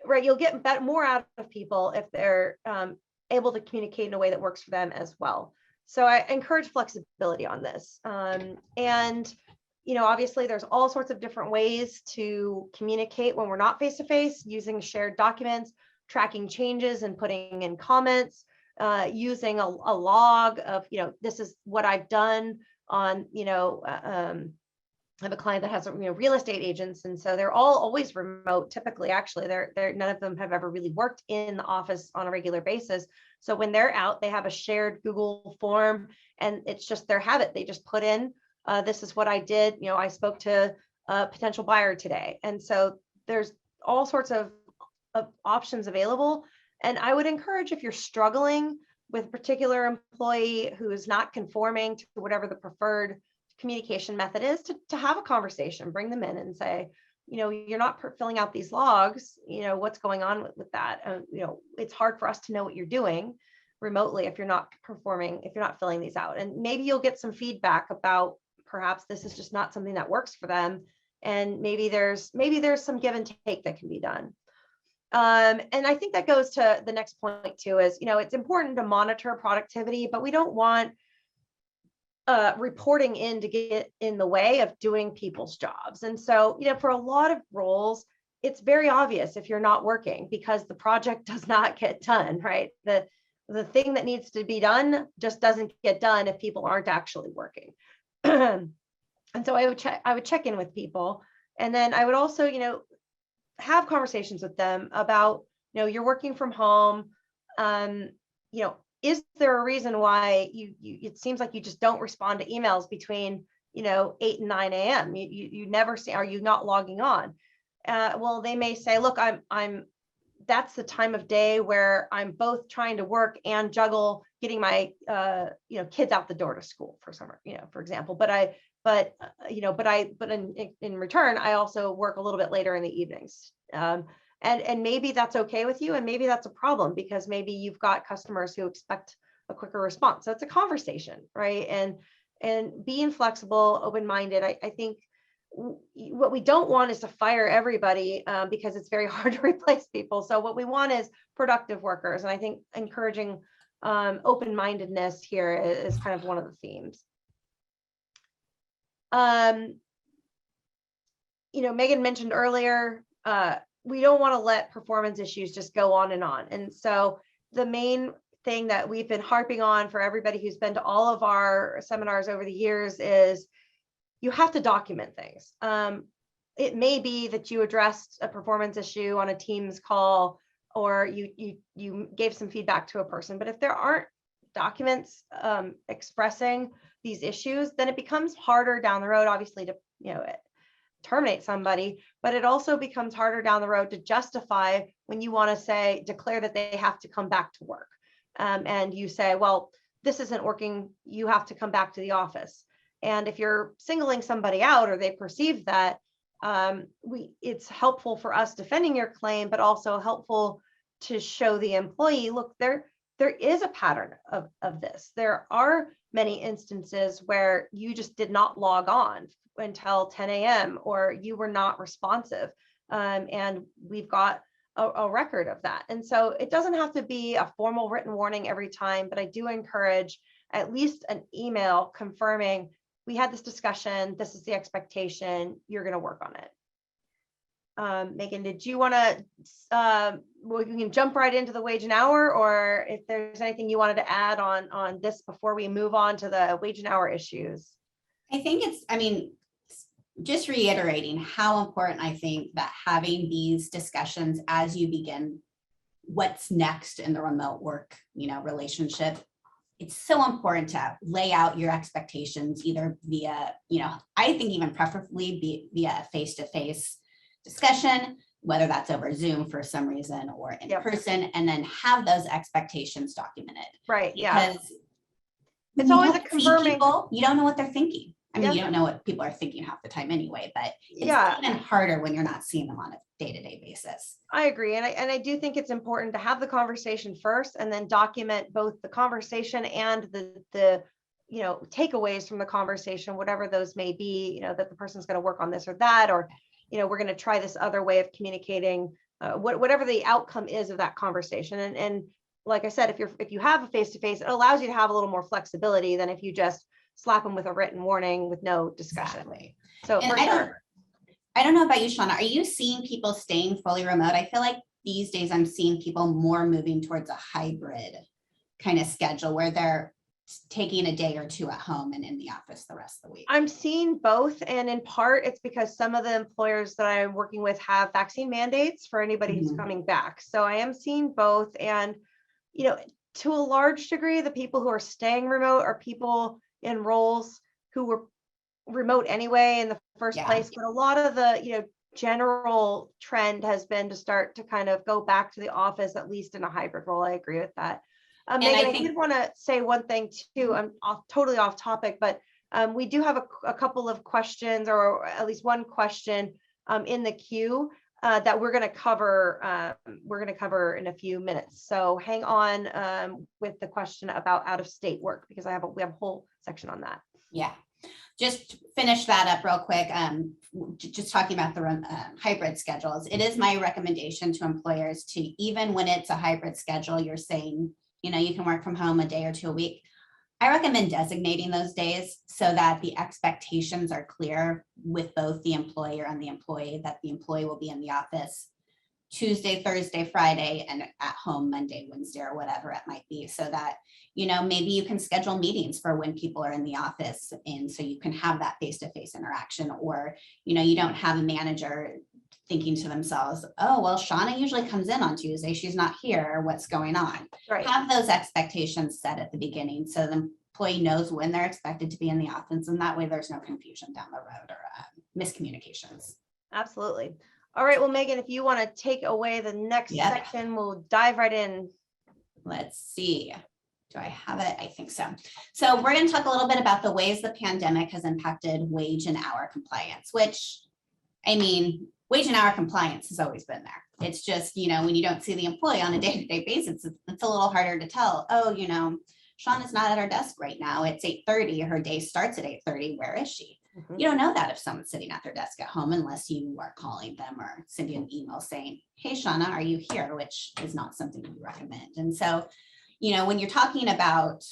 right? You'll get more out of people if they're able to communicate in a way that works for them as well. So I encourage flexibility on this. And, obviously there's all sorts of different ways to communicate when we're not face-to-face, using shared documents, tracking changes and putting in comments, using a log of, this is what I've done on, I have a client that has real estate agents, and so they're all always remote. Typically, actually, they're none of them have ever really worked in the office on a regular basis. So when they're out, they have a shared Google form, and it's just their habit. They just put in, this is what I did. I spoke to a potential buyer today, and so there's all sorts of options available. And I would encourage, if you're struggling with a particular employee who is not conforming to whatever the preferred communication method is, to have a conversation, bring them in and say, you're not filling out these logs, what's going on with that? It's hard for us to know what you're doing remotely if you're not performing, if you're not filling these out. And maybe you'll get some feedback about, perhaps this is just not something that works for them. And maybe there's some give and take that can be done. And I think that goes to the next point too, is, it's important to monitor productivity, but we don't want reporting in to get in the way of doing people's jobs. And so, for a lot of roles, it's very obvious if you're not working, because the project does not get done, right? The thing that needs to be done just doesn't get done if people aren't actually working. And so I would check in with people, and then I would also, have conversations with them about, you're working from home, is there a reason why you it seems like you just don't respond to emails between 8 and 9 a.m. You never say, are you not logging on? Well, they may say, look, I'm that's the time of day where I'm both trying to work and juggle getting my kids out the door to school for summer, for example. But in return, I also work a little bit later in the evenings. And maybe that's okay with you, and maybe that's a problem, because maybe you've got customers who expect a quicker response. So it's a conversation, right? And being flexible, open-minded. I think what we don't want is to fire everybody, because it's very hard to replace people. So what we want is productive workers. And I think encouraging open-mindedness here is kind of one of the themes. Meagan mentioned earlier, we don't want to let performance issues just go on and on. And so the main thing that we've been harping on for everybody who's been to all of our seminars over the years is, you have to document things. it may be that you addressed a performance issue on a Teams call, or you gave some feedback to a person. But if there aren't documents expressing these issues, then it becomes harder down the road, obviously, to terminate somebody, but it also becomes harder down the road to justify when you want to declare that they have to come back to work. And you say, well, this isn't working, you have to come back to the office. And if you're singling somebody out, or they perceive that, it's helpful for us defending your claim, but also helpful to show the employee, look, there is a pattern of this. There are many instances where you just did not log on until 10 a.m. or you were not responsive. And we've got a record of that. And so it doesn't have to be a formal written warning every time, but I do encourage at least an email confirming, we had this discussion, this is the expectation, you're going to work on it. Meagan, did you want to, well, you can jump right into the wage and hour, or if there's anything you wanted to add on this before we move on to the wage and hour issues? I think just reiterating how important I think that having these discussions as you begin what's next in the remote work, relationship, it's so important to lay out your expectations either via, I think even preferably via face-to-face discussion, whether that's over Zoom for some reason or in person, and then have those expectations documented. Right. Yeah. Because it's always a confirming. You don't know what they're thinking. You don't know what people are thinking half the time anyway, but it's even harder when you're not seeing them on a day-to-day basis. I agree. And I do think it's important to have the conversation first and then document both the conversation and the takeaways from the conversation, whatever those may be, that the person's going to work on this or that, or, we're going to try this other way of communicating, whatever the outcome is of that conversation. And like I said, if you have a face-to-face, it allows you to have a little more flexibility than if you just slap them with a written warning with no discussion. Exactly. So and for sure. I don't know about you, Shauna, are you seeing people staying fully remote? I feel like these days I'm seeing people more moving towards a hybrid kind of schedule where they're taking a day or two at home and in the office the rest of the week. I'm seeing both. And in part, it's because some of the employers that I'm working with have vaccine mandates for anybody who's coming back. So I am seeing both. And, to a large degree, the people who are staying remote are people in roles who were remote anyway in the first place. But a lot of the, general trend has been to start to kind of go back to the office, at least in a hybrid role. I agree with that. Meagan, I did want to say one thing too. I'm totally off topic, but we do have a couple of questions, or at least one question in the queue that we're going to cover. We're going to cover in a few minutes. So hang on with the question about out-of-state work, because we have a whole section on that. Yeah, just finish that up real quick. Just talking about the hybrid schedules. It is my recommendation to employers to, even when it's a hybrid schedule, you're saying, you can work from home a day or two a week. I recommend designating those days so that the expectations are clear with both the employer and the employee, that the employee will be in the office Tuesday, Thursday, Friday, and at home Monday, Wednesday, or whatever it might be, so that, maybe you can schedule meetings for when people are in the office. And so you can have that face-to-face interaction, or, you don't have a manager thinking to themselves, oh, well, Shauna usually comes in on Tuesday, she's not here, what's going on? Right. Have those expectations set at the beginning so the employee knows when they're expected to be in the office, and that way there's no confusion down the road or miscommunications. Absolutely. All right, well, Meagan, if you want to take away the next section, we'll dive right in. Let's see. Do I have it? I think so. So we're going to talk a little bit about the ways the pandemic has impacted wage and hour compliance, which, wage and hour compliance has always been there. It's just, when you don't see the employee on a day-to-day basis, it's a little harder to tell, oh, Shauna's not at her desk right now. It's 8:30. Her day starts at 8:30. Where is she? You don't know that if someone's sitting at their desk at home, unless you are calling them or sending an email saying, hey, Shauna, are you here? Which is not something we recommend. And so, when you're talking about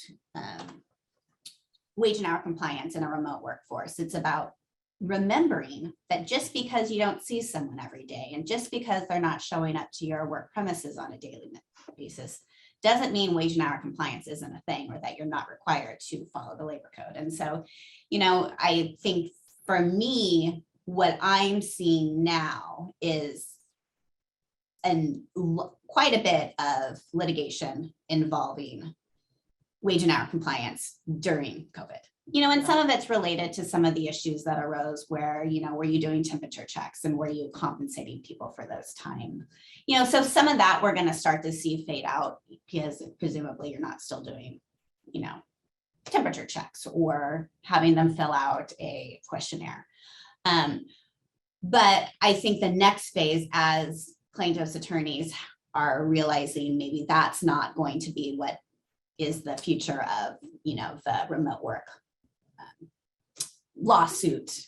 wage and hour compliance in a remote workforce, it's about remembering that just because you don't see someone every day, and just because they're not showing up to your work premises on a daily basis, doesn't mean wage and hour compliance isn't a thing, or that you're not required to follow the labor code. And so, I think for me, what I'm seeing now is quite a bit of litigation involving wage and hour compliance during COVID. And some of it's related to some of the issues that arose where, were you doing temperature checks and were you compensating people for those time? So some of that we're going to start to see fade out because presumably you're not still doing, temperature checks or having them fill out a questionnaire. But I think the next phase, as plaintiffs' attorneys are realizing maybe that's not going to be what is the future of, the remote work lawsuit,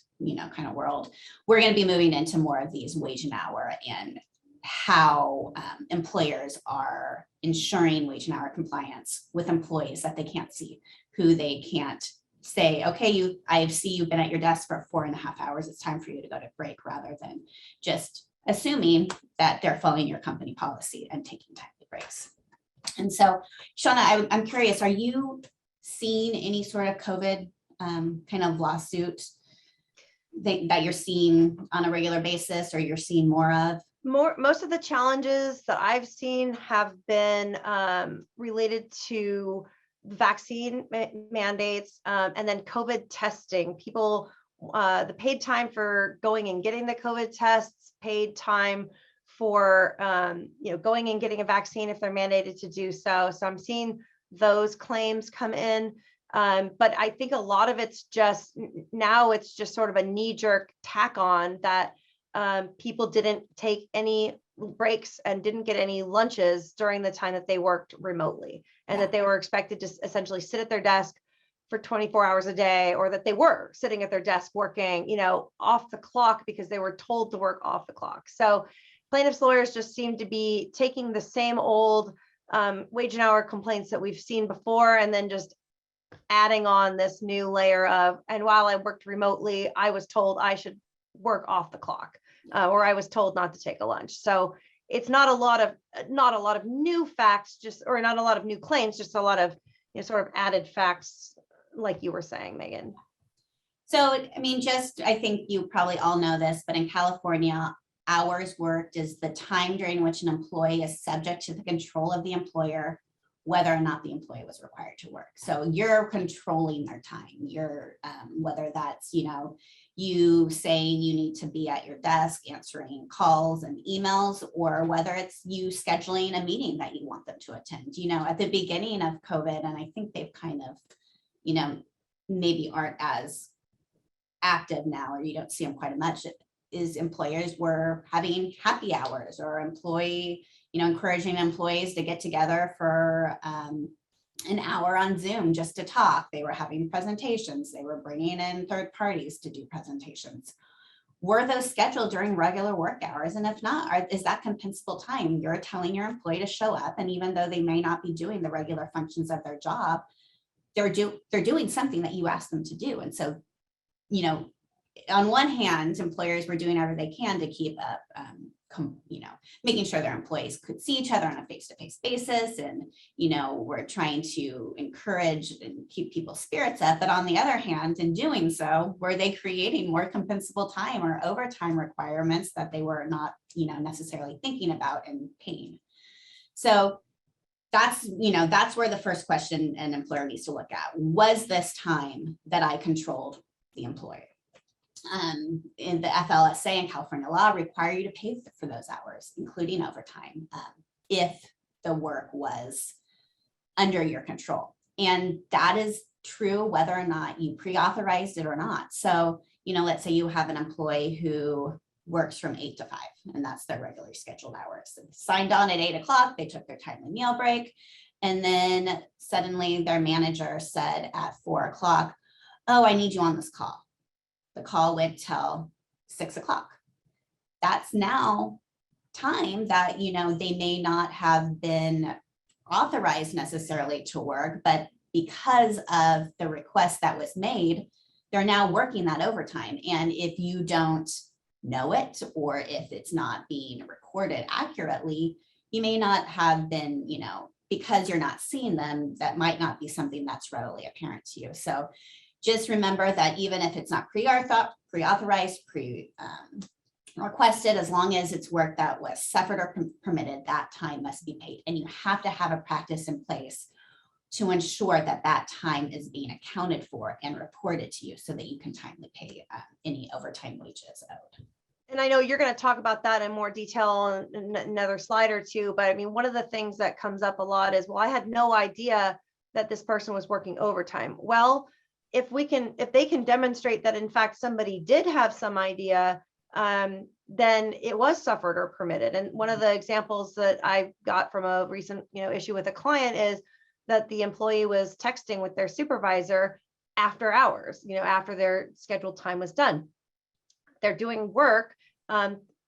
kind of world, we're going to be moving into more of these wage and hour and how employers are ensuring wage and hour compliance with employees that they can't see, who they can't say, okay, I see you've been at your desk for 4.5 hours. It's time for you to go to break, rather than just assuming that they're following your company policy and taking timely breaks. And so, Shauna, I'm curious, are you seeing any sort of COVID kind of lawsuit that you're seeing on a regular basis, or you're seeing more of? Most of the challenges that I've seen have been related to vaccine mandates and then COVID testing. People, the paid time for going and getting the COVID tests, paid time for going and getting a vaccine if they're mandated to do so. So I'm seeing those claims come in. But I think a lot of it's just sort of a knee-jerk tack on that people didn't take any breaks and didn't get any lunches during the time that they worked remotely, and that they were expected to essentially sit at their desk for 24 hours a day, or that they were sitting at their desk working, off the clock because they were told to work off the clock. So plaintiffs' lawyers just seem to be taking the same old wage and hour complaints that we've seen before, and then just adding on this new layer of, and while I worked remotely, I was told I should work off the clock, or I was told not to take a lunch. So it's not a lot of new facts, or not a lot of new claims, just a lot of sort of added facts, like you were saying, Meagan. So, I think you probably all know this, but in California, hours worked is the time during which an employee is subject to the control of the employer, whether or not the employee was required to work. So you're controlling their time. You're whether that's, you saying you need to be at your desk answering calls and emails, or whether it's you scheduling a meeting that you want them to attend. At the beginning of COVID, and I think they've kind of, maybe aren't as active now, or you don't see them quite as much, is employers were having happy hours, or encouraging employees to get together for an hour on Zoom just to talk. They were having presentations. They were bringing in third parties to do presentations. Were those scheduled during regular work hours? And if not, is that compensable time? You're telling your employee to show up, and even though they may not be doing the regular functions of their job, they're doing something that you asked them to do. And so, on one hand, employers were doing whatever they can to keep up, making sure their employees could see each other on a face-to-face basis, and we're trying to encourage and keep people's spirits up. But on the other hand, in doing so, were they creating more compensable time or overtime requirements that they were not necessarily thinking about and paying? So that's where the first question an employer needs to look at: was this time that I controlled the employer? In the FLSA and California law require you to pay for those hours, including overtime, if the work was under your control. And that is true whether or not you pre-authorized it or not. So, let's say you have an employee who works from 8 to 5, and that's their regularly scheduled hours. They signed on at 8 o'clock, they took their timely meal break, and then suddenly their manager said at 4 o'clock, oh, I need you on this call. The call went till 6 o'clock. That's now time that, they may not have been authorized necessarily to work, but because of the request that was made, they're now working that overtime. And if you don't know it, or if it's not being recorded accurately, you may not have been, because you're not seeing them, that might not be something that's readily apparent to you. So, just remember that even if it's not pre-authorized, requested, as long as it's work that was suffered or permitted, that time must be paid. And you have to have a practice in place to ensure that that time is being accounted for and reported to you so that you can timely pay any overtime wages owed. And I know you're going to talk about that in more detail in another slide or two, but I mean, one of the things that comes up a lot is, well, I had no idea that this person was working overtime. Well, if they can demonstrate that in fact somebody did have some idea, then it was suffered or permitted. And one of the examples that I got from a recent issue with a client is that the employee was texting with their supervisor after hours, after their scheduled time was done. They're doing work.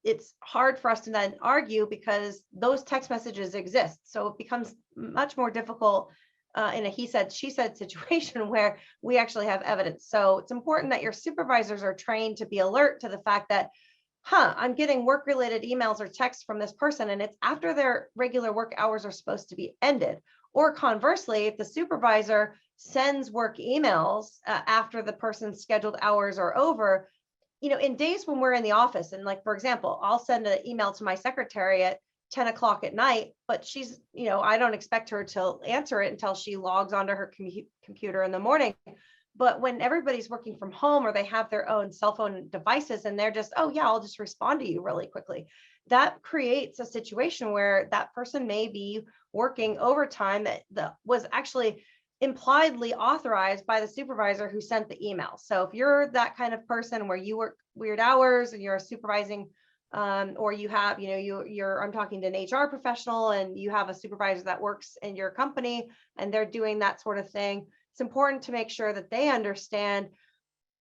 It's hard for us to then argue because those text messages exist. So it becomes much more difficult in a he said, she said situation where we actually have evidence. So it's important that your supervisors are trained to be alert to the fact that, I'm getting work-related emails or texts from this person, and it's after their regular work hours are supposed to be ended. Or conversely, if the supervisor sends work emails after the person's scheduled hours are over, in days when we're in the office, and like, for example, I'll send an email to my secretary at 10 o'clock at night, but she's, I don't expect her to answer it until she logs onto her computer in the morning. But when everybody's working from home or they have their own cell phone devices and they're just, oh yeah, I'll just respond to you really quickly. That creates a situation where that person may be working overtime that was actually impliedly authorized by the supervisor who sent the email. So if you're that kind of person where you work weird hours and you're supervising, or you have, I'm talking to an HR professional and you have a supervisor that works in your company and they're doing that sort of thing, it's important to make sure that they understand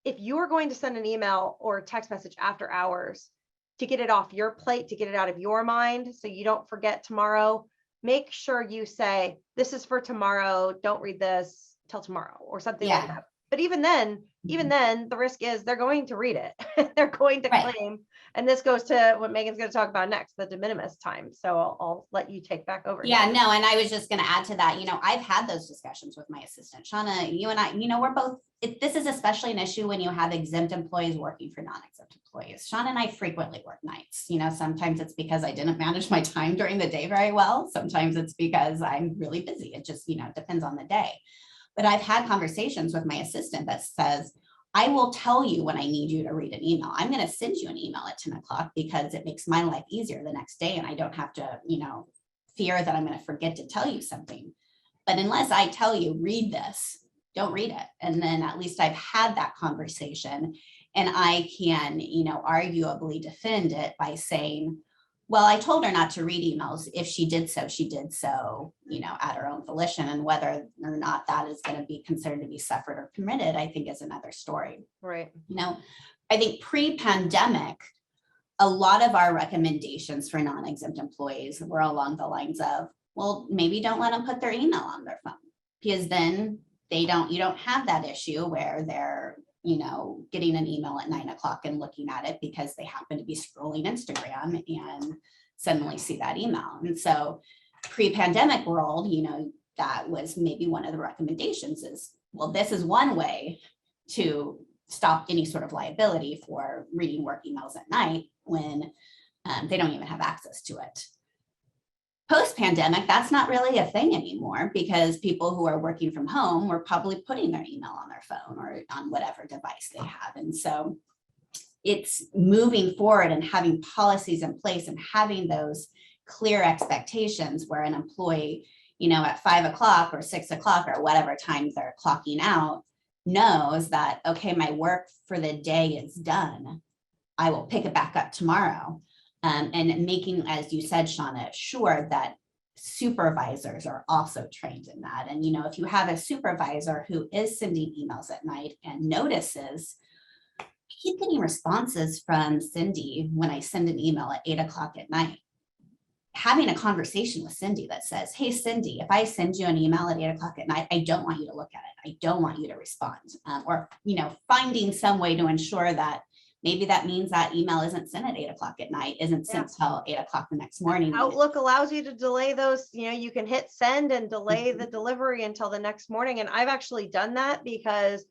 if you are going to send an email or a text message after hours, to get it off your plate, to get it out of your mind so you don't forget tomorrow, make sure you say, this is for tomorrow, don't read this till tomorrow or something like that. But even then, the risk is they're going to read it. They're going to claim. And this goes to what Megan's going to talk about next, the de minimis time. So I'll let you take back over. Yeah, no, and I was just going to add to that, I've had those discussions with my assistant, Shauna, you and I, we're both, this is especially an issue when you have exempt employees working for non-exempt employees. Shauna and I frequently work nights. Sometimes it's because I didn't manage my time during the day very well. Sometimes it's because I'm really busy. It just, depends on the day. But I've had conversations with my assistant that says, I will tell you when I need you to read an email. I'm going to send you an email at 10 o'clock because it makes my life easier the next day. And I don't have to, fear that I'm going to forget to tell you something. But unless I tell you, read this, don't read it. And then at least I've had that conversation and I can, arguably defend it by saying, well, I told her not to read emails. If she did so, at her own volition, and whether or not that is going to be considered to be suffered or permitted, I think is another story. Right. I think pre-pandemic, a lot of our recommendations for non-exempt employees were along the lines of, well, maybe don't let them put their email on their phone because then you don't have that issue where they're, getting an email at 9 o'clock and looking at it because they happen to be scrolling Instagram and suddenly see that email. And so pre-pandemic world, that was maybe one of the recommendations is, well, this is one way to stop any sort of liability for reading work emails at night when they don't even have access to it. Post-pandemic, that's not really a thing anymore because people who are working from home were probably putting their email on their phone or on whatever device they have. And so it's moving forward and having policies in place and having those clear expectations where an employee, at 5 o'clock or 6 o'clock or whatever time they're clocking out knows that, okay, my work for the day is done. I will pick it back up tomorrow. And making, as you said, Shauna, sure that supervisors are also trained in that. And, if you have a supervisor who is sending emails at night and notices, I keep getting responses from Cindy when I send an email at 8 o'clock at night, having a conversation with Cindy that says, hey, Cindy, if I send you an email at 8 o'clock at night, I don't want you to look at it. I don't want you to respond. Or, finding some way to ensure that maybe that means that email isn't sent at 8 o'clock at night, isn't sent till 8 o'clock the next morning. Outlook allows you to delay those, you can hit send and delay the delivery until the next morning. And I've actually done that because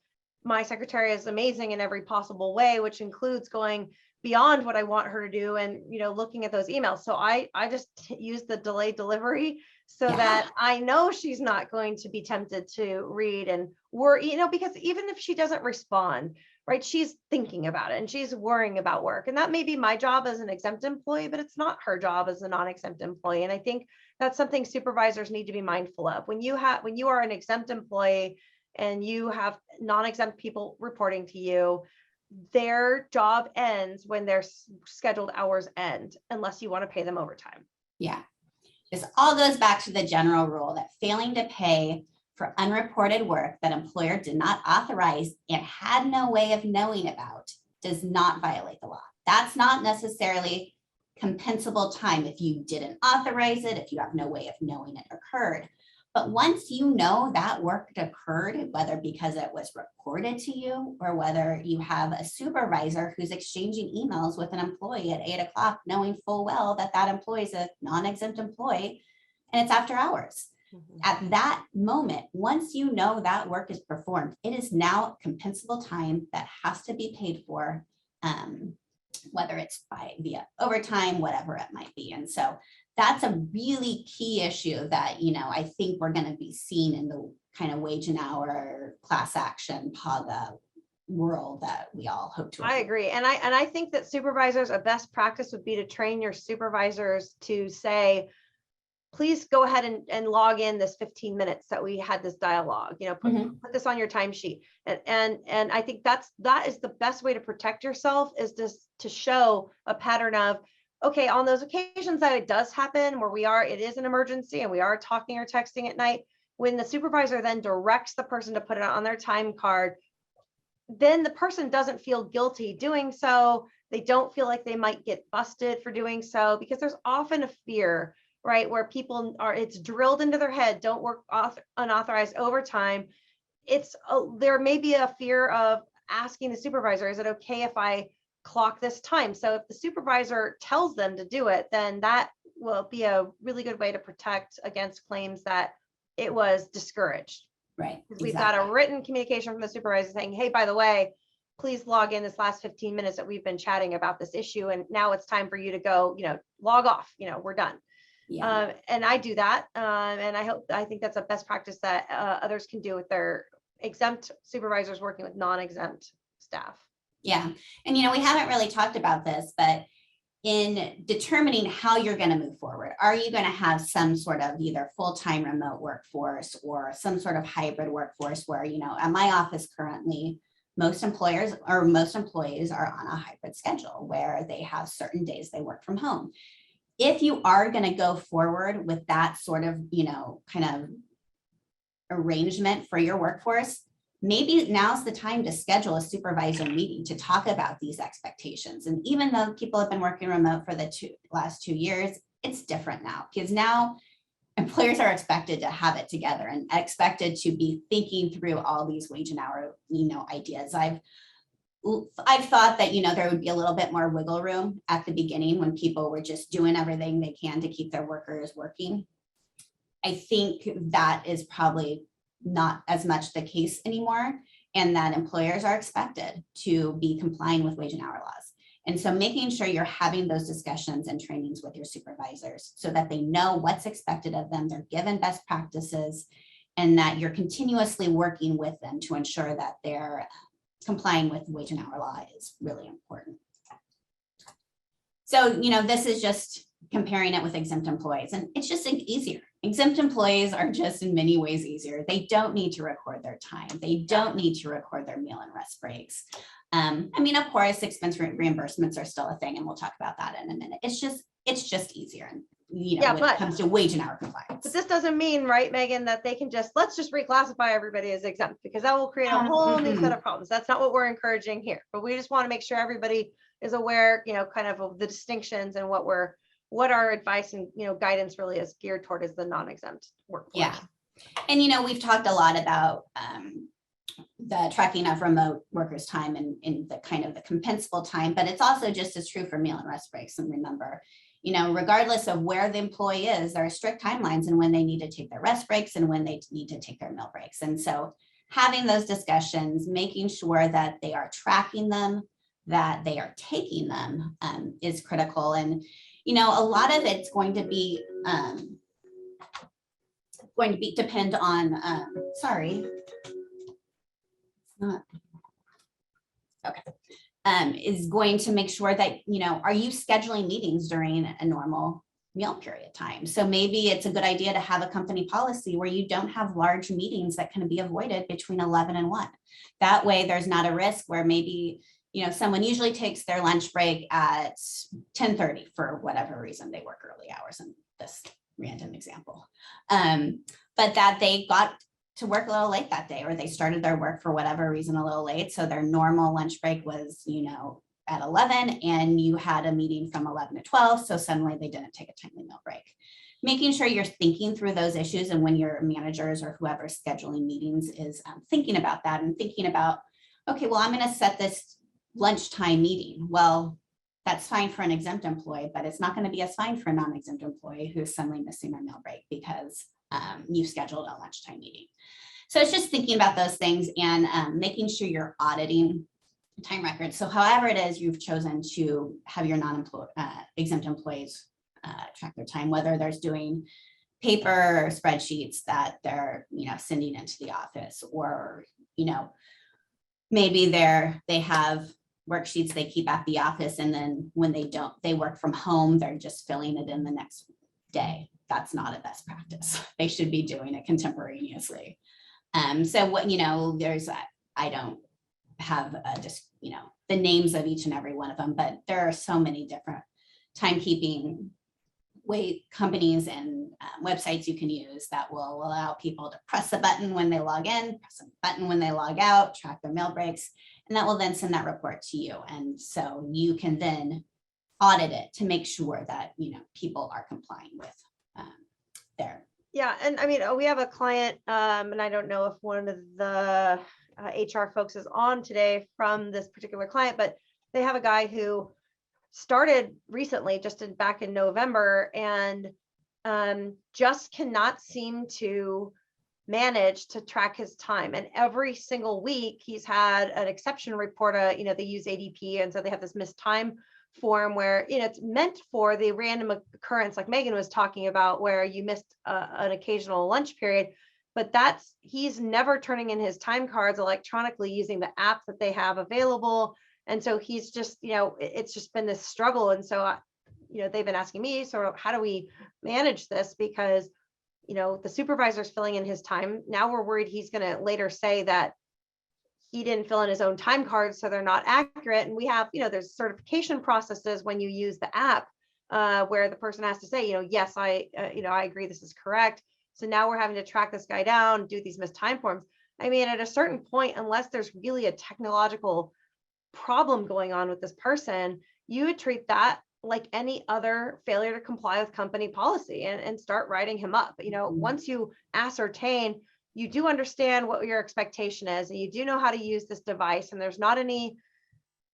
my secretary is amazing in every possible way, which includes going beyond what I want her to do and, looking at those emails. So I just use the delayed delivery so that I know she's not going to be tempted to read and worry, because even if she doesn't respond, right, she's thinking about it and she's worrying about work. And that may be my job as an exempt employee, but it's not her job as a non-exempt employee. And I think that's something supervisors need to be mindful of. When you are an exempt employee and you have non-exempt people reporting to you, their job ends when their scheduled hours end, unless you want to pay them overtime. Yeah. This all goes back to the general rule that failing to pay for unreported work that employer did not authorize and had no way of knowing about does not violate the law. That's not necessarily compensable time if you didn't authorize it, if you have no way of knowing it occurred. But once you know that work occurred, whether because it was reported to you or whether you have a supervisor who's exchanging emails with an employee at 8 o'clock, knowing full well that that employee is a non-exempt employee and it's after hours. At that moment, once you know that work is performed, it is now compensable time that has to be paid for, whether it's via overtime, whatever it might be. And so that's a really key issue that, I think we're going to be seeing in the kind of wage and hour class action PAGA world that we all hope to. I agree. And I think that supervisors, a best practice would be to train your supervisors to say, please go ahead and log in this 15 minutes that we had this dialogue, put this on your timesheet. And I think that is the best way to protect yourself, is just to show a pattern of, okay, on those occasions that it does happen where it is an emergency and we are talking or texting at night, when the supervisor then directs the person to put it on their time card, then the person doesn't feel guilty doing so. They don't feel like they might get busted for doing so, because there's often a fear, right, where it's drilled into their head, don't work unauthorized overtime. There may be a fear of asking the supervisor, is it okay if I clock this time? So if the supervisor tells them to do it, then that will be a really good way to protect against claims that it was discouraged. Right. Exactly. We've got a written communication from the supervisor saying, hey, by the way, please log in this last 15 minutes that we've been chatting about this issue. And now it's time for you to go, log off, we're done. Yeah. And I do that. And I think that's a best practice that others can do with their exempt supervisors working with non-exempt staff. Yeah. And, we haven't really talked about this, but in determining how you're going to move forward, are you going to have some sort of either full-time remote workforce or some sort of hybrid workforce where, at my office currently, most employees are on a hybrid schedule where they have certain days they work from home. If you are going to go forward with that sort of, kind of arrangement for your workforce, maybe now's the time to schedule a supervisor meeting to talk about these expectations. And even though people have been working remote for the last 2 years, it's different now, because now employers are expected to have it together and expected to be thinking through all these wage and hour, ideas. I've thought that, there would be a little bit more wiggle room at the beginning when people were just doing everything they can to keep their workers working. I think that is probably not as much the case anymore, and that employers are expected to be complying with wage and hour laws. And so making sure you're having those discussions and trainings with your supervisors so that they know what's expected of them, they're given best practices, and that you're continuously working with them to ensure that they're complying with wage and hour law is really important. So, this is just comparing it with exempt employees, and it's just easier. Exempt employees are just in many ways easier. They don't need to record their time. They don't need to record their meal and rest breaks. Of course, expense reimbursements are still a thing, and we'll talk about that in a minute. It's just easier, and when it comes to wage and hour compliance. But this doesn't mean, right, Megan, that they can let's just reclassify everybody as exempt, because that will create a whole new set of problems. That's not what we're encouraging here. But we just want to make sure everybody is aware, kind of the distinctions and what our advice and guidance really is geared toward is the non-exempt workforce. Yeah. And we've talked a lot about the tracking of remote workers' time and the kind of the compensable time, but it's also just as true for meal and rest breaks. And remember, regardless of where the employee is, there are strict timelines and when they need to take their rest breaks and when they need to take their meal breaks. And so having those discussions, making sure that they are tracking them, that they are taking them is critical. And, you know, a lot of it's going to be depend on, sorry, it's not, okay, is going to make sure that, you know, are you scheduling meetings during a normal meal period time? So maybe it's a good idea to have a company policy where you don't have large meetings that can be avoided between 11 and 1. That way there's not a risk where maybe, you know, someone usually takes their lunch break at 10:30 for whatever reason, they work early hours in this random example. But that they got to work a little late that day, or they started their work for whatever reason a little late. So their normal lunch break was, you know, at 11 and you had a meeting from 11 to 12. So suddenly they didn't take a timely meal break. Making sure you're thinking through those issues, and when your managers or whoever's scheduling meetings is thinking about that and thinking about, okay, well, I'm going to set this lunchtime meeting. Well, that's fine for an exempt employee, but it's not going to be as fine for a non-exempt employee who's suddenly missing their meal break because you scheduled a lunchtime meeting. So it's just thinking about those things and making sure you're auditing time records. So however it is you've chosen to have your exempt employees track their time, whether they're doing paper spreadsheets that they're, you know, sending into the office, or, you know, maybe they have worksheets they keep at the office, and then when they work from home, they're just filling it in the next day. That's not a best practice. They should be doing it contemporaneously. So what, you know, I don't have just, you know, the names of each and every one of them, but there are so many different timekeeping companies and websites you can use that will allow people to press the button when they log in, press a button when they log out, track their meal breaks, and that will then send that report to you. And so you can then audit it to make sure that, you know, people are complying with their. Yeah, and I mean, we have a client, and I don't know if one of the HR folks is on today from this particular client, but they have a guy who started recently, back in November, and just cannot seem to manage to track his time. And every single week he's had an exception report. You know, they use ADP, and so they have this missed time form where, you know, it's meant for the random occurrence like Meagan was talking about, where you missed an occasional lunch period, but he's never turning in his time cards electronically using the app that they have available. And so he's just, you know, it's just been this struggle. And so, you know, they've been asking me sort of, how do we manage this? Because, you know, the supervisor's filling in his time. Now we're worried he's going to later say that he didn't fill in his own time cards, so they're not accurate. And we have, you know, there's certification processes when you use the app where the person has to say, you know, yes, I agree, this is correct. So now we're having to track this guy down, do these missed time forms. I mean, at a certain point, unless there's really a technological problem going on with this person, you would treat that like any other failure to comply with company policy and start writing him up. You know, once you ascertain, you do understand what your expectation is, and you do know how to use this device, and there's not any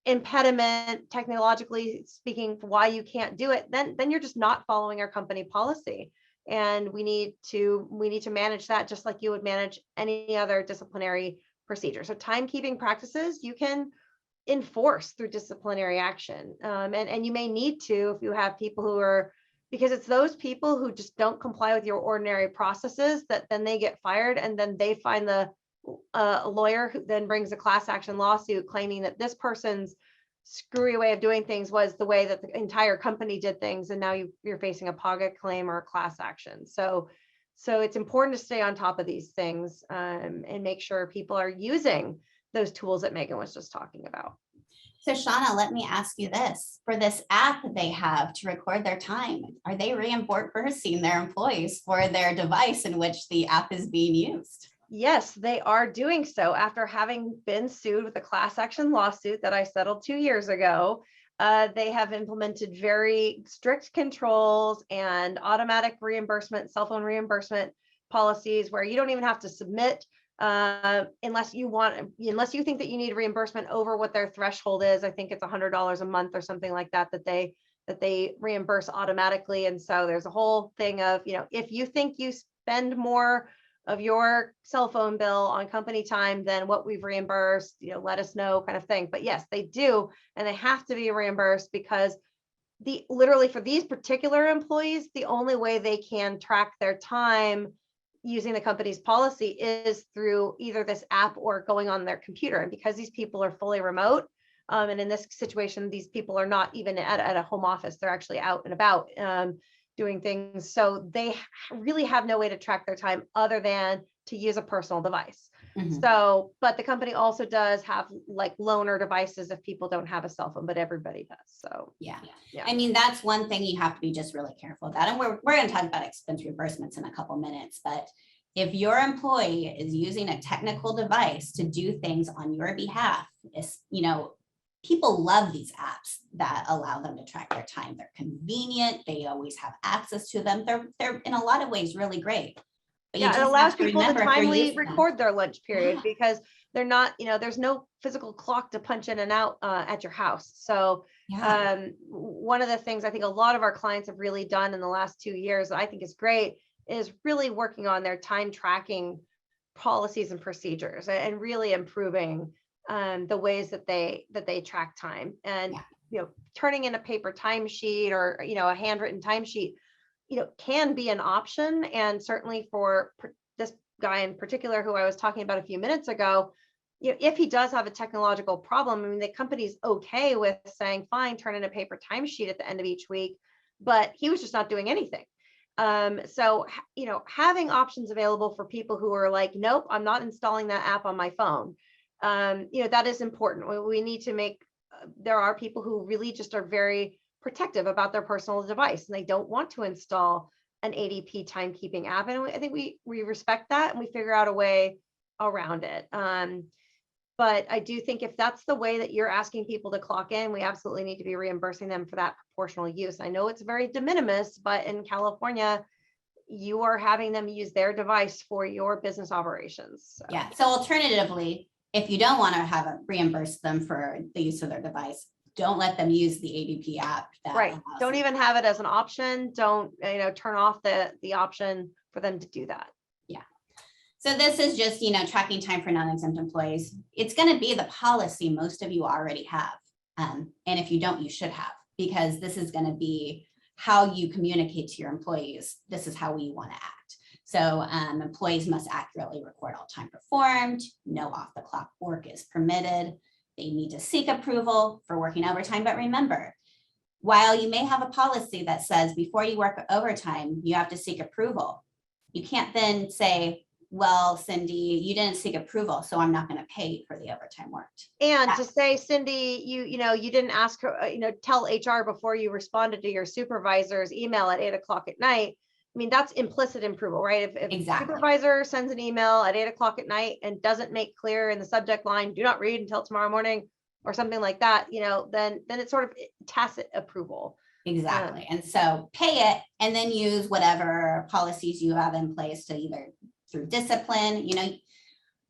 impediment technologically speaking why you can't do it, then you're just not following our company policy. And we need to manage that just like you would manage any other disciplinary procedure. So timekeeping practices you can enforce through disciplinary action, and you may need to if you have people who are, because it's those people who just don't comply with your ordinary processes that then they get fired, and then they find the lawyer who then brings a class action lawsuit claiming that this person's screwy way of doing things was the way that the entire company did things, and now you're facing a PAGA claim or a class action. So it's important to stay on top of these things and make sure people are using those tools that Meagan was just talking about. So Shauna, let me ask you this. For this app that they have to record their time, are they reimbursing their employees for their device in which the app is being used? Yes, they are doing so. After having been sued with a class action lawsuit that I settled 2 years ago, they have implemented very strict controls and automatic reimbursement, cell phone reimbursement policies where you don't even have to submit unless you think that you need reimbursement over what their threshold is. I think it's $100 a month or something like that that they reimburse automatically. And so there's a whole thing of, you know, if you think you spend more of your cell phone bill on company time than what we've reimbursed, let us know, kind of thing. But yes, they do, and they have to be reimbursed because literally for these particular employees, the only way they can track their time using the company's policy is through either this app or going on their computer. And because these people are fully remote, and in this situation, these people are not even at a home office, they're actually out and about doing things. So they really have no way to track their time other than to use a personal device. So, but the company also does have like loaner devices if people don't have a cell phone, but everybody does. So yeah. I mean, that's one thing you have to be just really careful about. And we're going to talk about expense reimbursements in a couple minutes, but if your employee is using a technical device to do things on your behalf, people love these apps that allow them to track their time. They're convenient. They always have access to them. They're in a lot of ways really great. But it allows people to timely record their lunch period because they're not, there's no physical clock to punch in and out at your house. So one of the things I think a lot of our clients have really done in the last 2 years that I think is great is really working on their time tracking policies and procedures and really improving the ways that they track time. And turning in a paper timesheet or a handwritten timesheet can be an option. And certainly for this guy in particular who I was talking about a few minutes ago, if he does have a technological problem, I mean, the company's okay with saying, fine, turn in a paper timesheet at the end of each week, but he was just not doing anything. So having options available for people who are like, nope, I'm not installing that app on my phone. That is important. We need to make, there are people who really just are very protective about their personal device and they don't want to install an ADP timekeeping app. And I think we respect that and we figure out a way around it. But I do think if that's the way that you're asking people to clock in, we absolutely need to be reimbursing them for that proportional use. I know it's very de minimis, but in California, you are having them use their device for your business operations. So. Yeah. So alternatively, if you don't want to have a reimburse them for the use of their device, don't let them use the ADP app. Right. Don't even have it as an option. Don't, turn off the option for them to do that. Yeah. So this is just, tracking time for non-exempt employees. It's going to be the policy most of you already have. And if you don't, you should have, because this is going to be how you communicate to your employees. This is how we want to act. So employees must accurately record all time performed. No off the clock work is permitted. They need to seek approval for working overtime. But remember, while you may have a policy that says before you work overtime, you have to seek approval, you can't then say, well, Cindy, you didn't seek approval, so I'm not going to pay you for the overtime worked. And to say, Cindy, you didn't ask her, tell HR before you responded to your supervisor's email at 8:00 at night. I mean, that's implicit approval, right? If Exactly. Supervisor sends an email at 8:00 at night and doesn't make clear in the subject line, do not read until tomorrow morning or something like that, then it's sort of tacit approval. Exactly. And so pay it and then use whatever policies you have in place to either through discipline,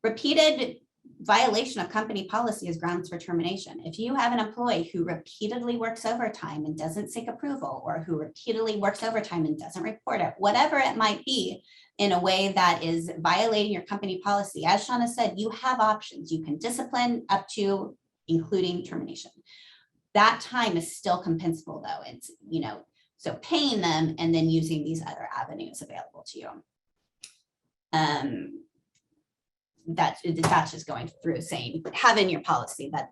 repeated violation of company policy is grounds for termination. If you have an employee who repeatedly works overtime and doesn't seek approval, or who repeatedly works overtime and doesn't report it, whatever it might be, in a way that is violating your company policy, as Shauna said, you have options. You can discipline up to including termination. That time is still compensable though. It's, so paying them and then using these other avenues available to you. That's just going through saying, having your policy that,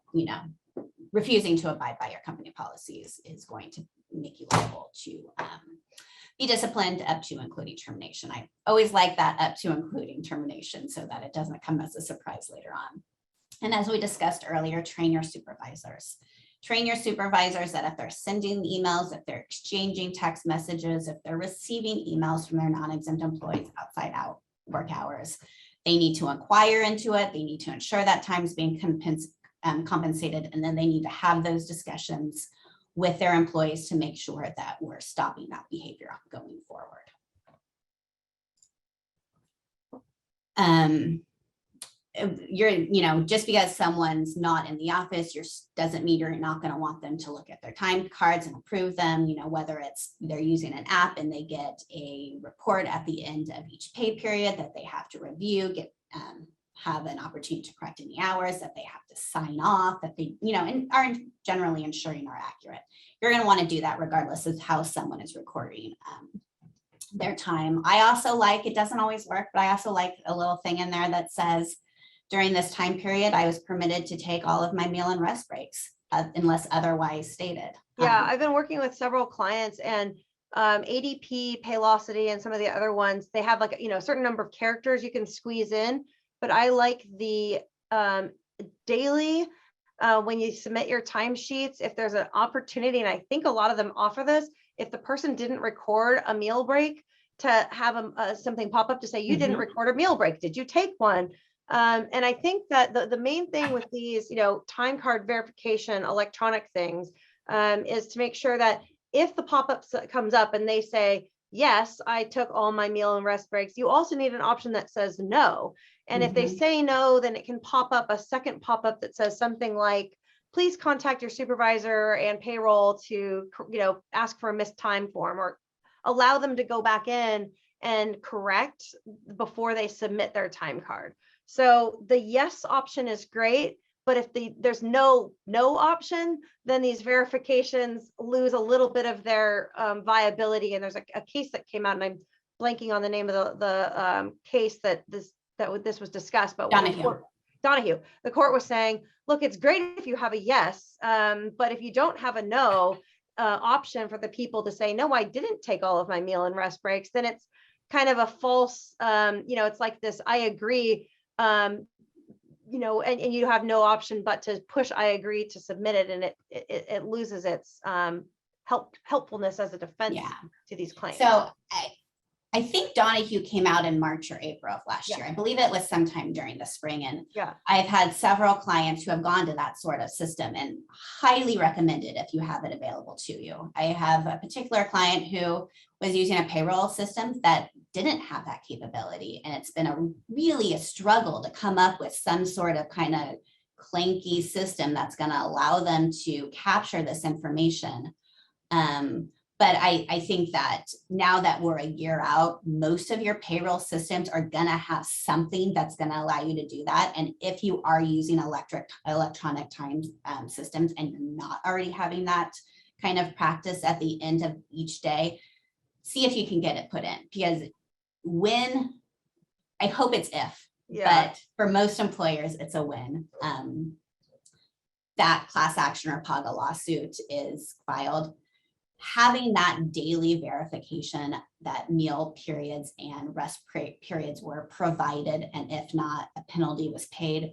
refusing to abide by your company policies is going to make you liable to be disciplined up to including termination. I always like that, up to including termination, so that it doesn't come as a surprise later on. And as we discussed earlier, train your supervisors. Train your supervisors that if they're sending emails, if they're exchanging text messages, if they're receiving emails from their non-exempt employees outside work hours, they need to inquire into it. They need to ensure that time is being compensated, and then they need to have those discussions with their employees to make sure that we're stopping that behavior going forward. just because someone's not in the office, doesn't mean you're not going to want them to look at their time cards and approve them, whether it's they're using an app and they get a report at the end of each pay period that they have to review, have an opportunity to correct any hours that they have to sign off, that they, and are generally ensuring are accurate. You're going to want to do that regardless of how someone is recording their time. I also like, it doesn't always work, but I also like a little thing in there that says, during this time period, I was permitted to take all of my meal and rest breaks unless otherwise stated. Yeah, I've been working with several clients, and ADP, Paylocity, and some of the other ones, they have like, a certain number of characters you can squeeze in, but I like the daily, when you submit your timesheets, if there's an opportunity, and I think a lot of them offer this, if the person didn't record a meal break, to have something pop up to say, you didn't record a meal break, did you take one? And I think that the main thing with these, time card verification, electronic things, is to make sure that if the pop-up comes up and they say, yes, I took all my meal and rest breaks, you also need an option that says no. And if they say no, then it can pop up a second pop-up that says something like, please contact your supervisor and payroll to, ask for a missed time form, or allow them to go back in and correct before they submit their time card. So the yes option is great, but if there's no option, then these verifications lose a little bit of their viability. And there's a case that came out, and I'm blanking on the name of the case that this was discussed, but Donahue. The court was saying, look, it's great if you have a yes, but if you don't have a no option for the people to say, no, I didn't take all of my meal and rest breaks, then it's kind of a false, it's like this, I agree, and you have no option but to push I agree to submit it, and it loses its helpfulness as a defense to these claims. So I think Donahue came out in March or April of last year. I believe it was sometime during the spring. And I've had several clients who have gone to that sort of system, and highly recommend it if you have it available to you. I have a particular client who was using a payroll system that didn't have that capability. And it's been really a struggle to come up with some sort of kind of clanky system that's going to allow them to capture this information. But I think that now that we're a year out, most of your payroll systems are going to have something that's going to allow you to do that. And if you are using electronic time systems and you're not already having that kind of practice at the end of each day, see if you can get it put in. Because I hope it's if, but for most employers, it's a win. That class action or PAGA lawsuit is filed. Having that daily verification that meal periods and rest periods were provided, and if not, a penalty was paid,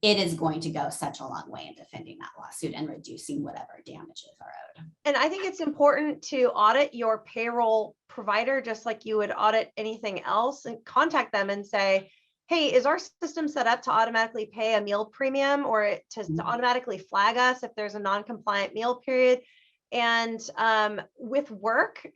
it is going to go such a long way in defending that lawsuit and reducing whatever damages are owed. And I think it's important to audit your payroll provider just like you would audit anything else, and contact them and say, hey, is our system set up to automatically pay a meal premium, or to automatically flag us if there's a non-compliant meal period? And with work,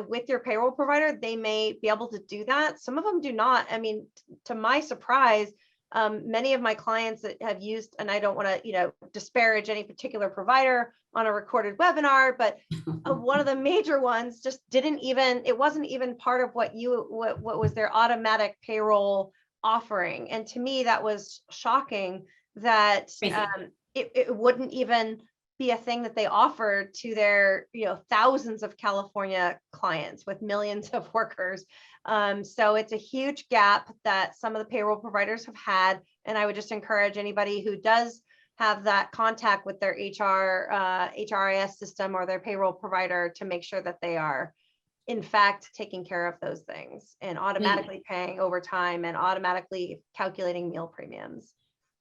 with your payroll provider, they may be able to do that. Some of them do not. I mean, to my surprise, many of my clients that have used, and I don't want to, disparage any particular provider on a recorded webinar, but one of the major ones just it wasn't even part of what was their automatic payroll offering. And to me, that was shocking that it wouldn't even be a thing that they offered to their thousands of California clients with millions of workers. So it's a huge gap that some of the payroll providers have had, and I would just encourage anybody who does have that contact with their HRIS system or their payroll provider to make sure that they are in fact taking care of those things and automatically paying overtime and automatically calculating meal premiums.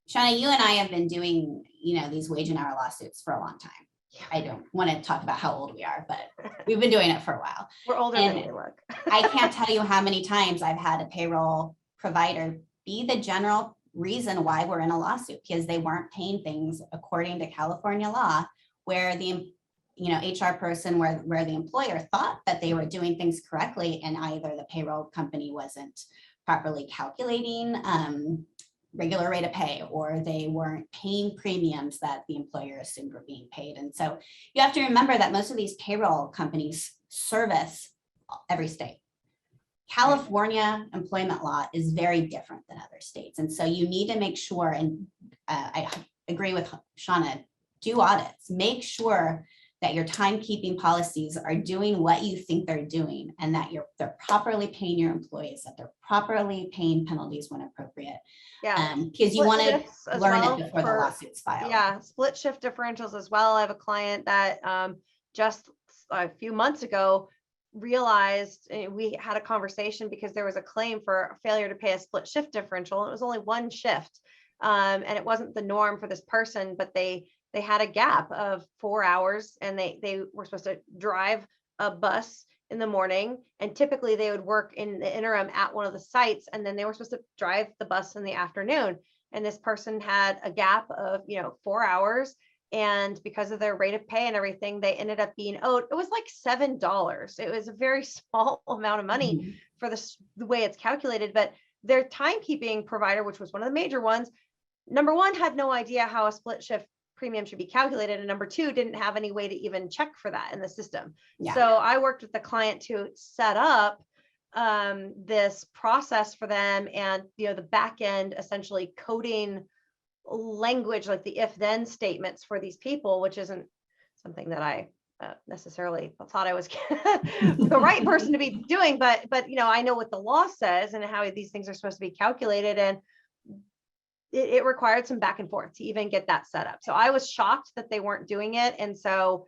Shauna, you and I have been doing, these wage and hour lawsuits for a long time. I don't want to talk about how old we are, but we've been doing it for a while. We're older than we look. I can't tell you how many times I've had a payroll provider be the general reason why we're in a lawsuit, because they weren't paying things according to California law, where the HR person, where the employer thought that they were doing things correctly, and either the payroll company wasn't properly calculating regular rate of pay, or they weren't paying premiums that the employer assumed were being paid. And so you have to remember that most of these payroll companies service every state. California employment law is very different than other states. And so you need to make sure, and I agree with Shauna, do audits, make sure that your timekeeping policies are doing what you think they're doing, and that they're properly paying your employees, that they're properly paying penalties when appropriate. Yeah. Because you Split want shifts to as learn well it before the for- lawsuit's filed. Yeah, split shift differentials as well. I have a client that just a few months ago realized, we had a conversation because there was a claim for failure to pay a split shift differential. It was only one shift, and it wasn't the norm for this person, but they had a gap of 4 hours, and they were supposed to drive a bus in the morning, and typically they would work in the interim at one of the sites, and then they were supposed to drive the bus in the afternoon. And this person had a gap of 4 hours, and because of their rate of pay and everything, they ended up being owed, it was like $7. It was a very small amount of money for the way it's calculated, but their timekeeping provider, which was one of the major ones, number one, had no idea how a split shift premium should be calculated, and number two, didn't have any way to even check for that in the system. Yeah. So I worked with the client to set up this process for them, and the back end essentially coding language, like the if-then statements for these people, which isn't something that I necessarily thought I was the right person to be doing, but I know what the law says and how these things are supposed to be calculated, and it required some back and forth to even get that set up. So I was shocked that they weren't doing it. And so,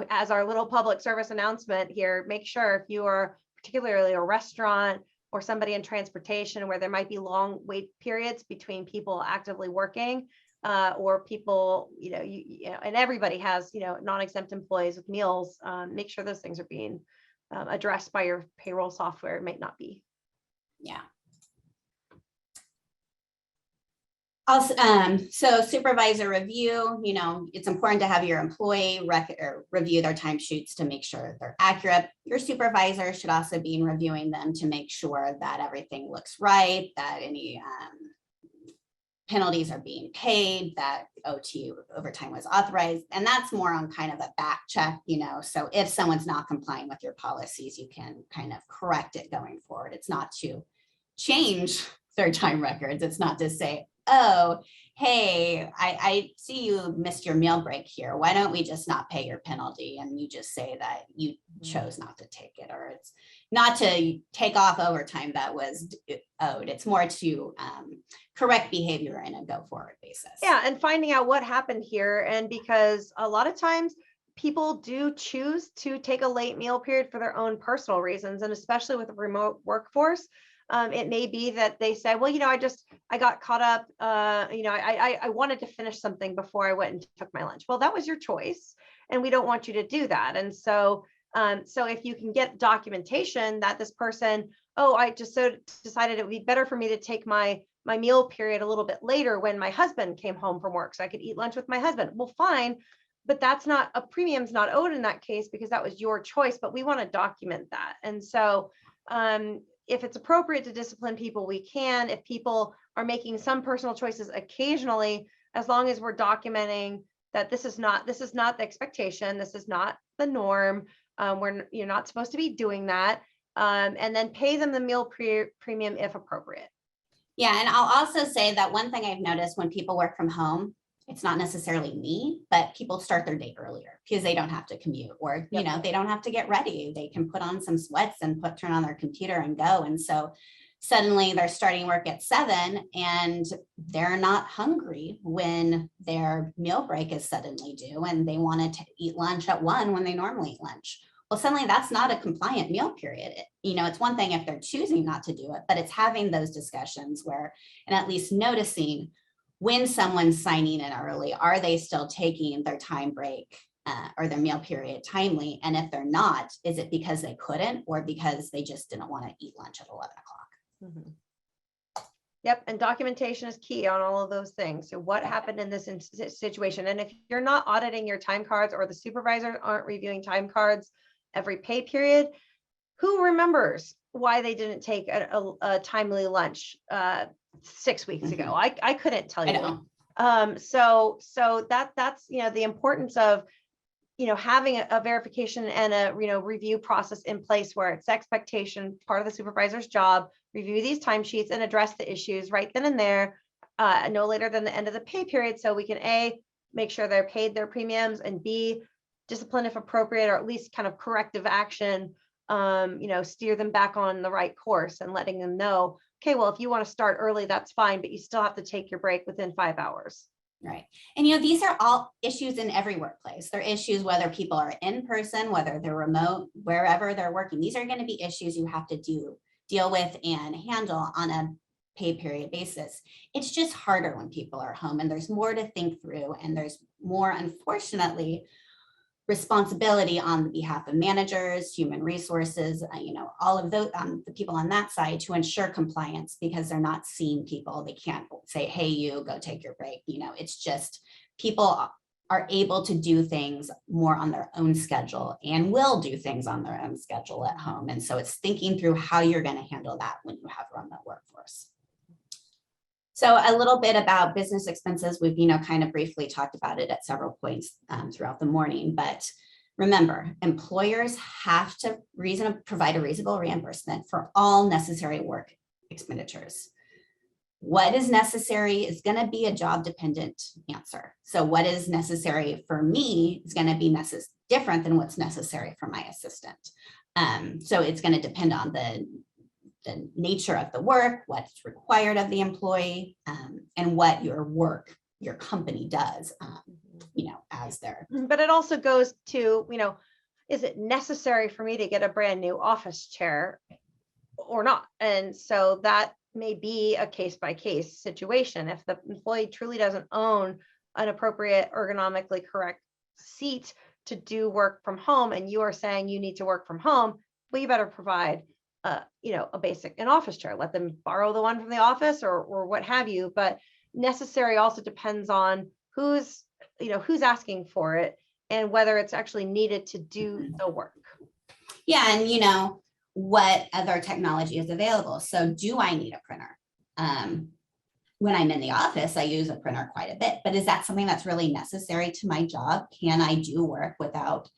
as our little public service announcement here, make sure if you are particularly a restaurant or somebody in transportation where there might be long wait periods between people actively working, or people, and everybody has, non-exempt employees with meals, make sure those things are being addressed by your payroll software. It might not be. Yeah. Also, so supervisor review, it's important to have your employee review their timesheets to make sure they're accurate. Your supervisor should also be reviewing them to make sure that everything looks right, that any penalties are being paid, that OT overtime was authorized. And that's more on kind of a back check, so if someone's not complying with your policies, you can kind of correct it going forward. It's not to change their time records. It's not to say, oh, hey, I see you missed your meal break here. Why don't we just not pay your penalty? And you just say that you chose not to take it, or it's not to take off overtime that was owed. It's more to correct behavior in a go forward basis. Yeah, and finding out what happened here. And because a lot of times people do choose to take a late meal period for their own personal reasons, and especially with a remote workforce. It may be that they say, well, I got caught up, I wanted to finish something before I went and took my lunch. Well, that was your choice, and we don't want you to do that. And so if you can get documentation that this person, I just decided it would be better for me to take my meal period a little bit later when my husband came home from work so I could eat lunch with my husband. Well, fine, but that's not, a premium's not owed in that case because that was your choice, but we want to document that. And so, if it's appropriate to discipline people, we can. If people are making some personal choices occasionally, as long as we're documenting that this is not the expectation, this is not the norm, you're not supposed to be doing that, and then pay them the meal premium if appropriate. Yeah, and I'll also say that one thing I've noticed when people work from home, it's not necessarily me, but people start their day earlier because they don't have to commute, or they don't have to get ready. They can put on some sweats and turn on their computer and go. And so suddenly they're starting work at 7 and they're not hungry when their meal break is suddenly due, and they want to eat lunch at 1 when they normally eat lunch. Well, suddenly that's not a compliant meal period. It's one thing if they're choosing not to do it, but it's having those discussions and at least noticing when someone's signing in early, are they still taking their time break or their meal period timely? And if they're not, is it because they couldn't, or because they just didn't want to eat lunch at 11 o'clock? Mm-hmm. Yep. And documentation is key on all of those things. So what happened in this situation? And if you're not auditing your time cards, or the supervisors aren't reviewing time cards every pay period, who remembers why they didn't take a timely lunch 6 weeks ago. I couldn't tell I you. know. So that's, the importance of, having a verification and a, review process in place where it's expectation, part of the supervisor's job, review these timesheets and address the issues right then and there, no later than the end of the pay period. So we can A, make sure they're paid their premiums, and B, discipline if appropriate, or at least kind of corrective action, steer them back on the right course and letting them know, okay, well, if you want to start early, that's fine, but you still have to take your break within 5 hours. Right. And, these are all issues in every workplace. They're issues whether people are in person, whether they're remote, wherever they're working. These are going to be issues you have to deal with and handle on a pay period basis. It's just harder when people are home, and there's more to think through, and there's more, unfortunately, responsibility on the behalf of managers, human resources, all of those, the people on that side, to ensure compliance, because they're not seeing people. They can't say, hey, you go take your break. It's just people are able to do things more on their own schedule and will do things on their own schedule at home. And so it's thinking through how you're going to handle that when you have a remote workforce. So a little bit about business expenses. We've, kind of briefly talked about it at several points throughout the morning, but remember, employers have to provide a reasonable reimbursement for all necessary work expenditures. What is necessary is going to be a job dependent answer. So what is necessary for me is going to be different than what's necessary for my assistant. So it's going to depend on the nature of the work, what's required of the employee, and what your company does, as their. But it also goes to, is it necessary for me to get a brand new office chair or not? And so that may be a case by case situation. If the employee truly doesn't own an appropriate, ergonomically correct seat to do work from home, and you are saying you need to work from home, well, you better provide an office chair. Let them borrow the one from the office or what have you. But necessary also depends on who's asking for it and whether it's actually needed to do the work. Yeah, and what other technology is available. So do I need a printer? When I'm in the office, I use a printer quite a bit, but is that something that's really necessary to my job? Can I do work without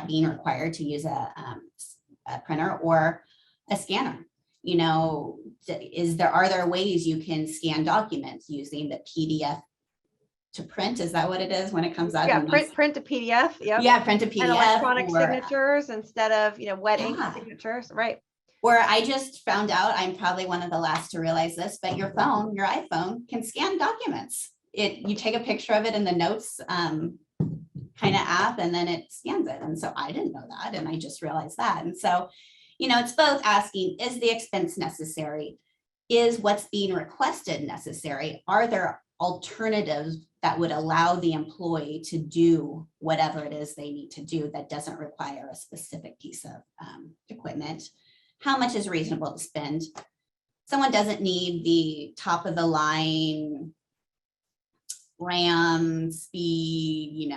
being required to use a printer or a scanner? Are there ways you can scan documents using the PDF to print? Is that what it is when it comes out? Yeah, print a PDF. Yep. Yeah, print a PDF. And electronic signatures instead of wet ink signatures, right? Or I just found out, I'm probably one of the last to realize this, but your iPhone can scan documents. You take a picture of it in the notes kind of app, and then it scans it. And so I didn't know that, and I just realized that. And so, it's both asking, is the expense necessary? Is what's being requested necessary? Are there alternatives that would allow the employee to do whatever it is they need to do that doesn't require a specific piece of equipment? How much is reasonable to spend? Someone doesn't need the top of the line RAM speed,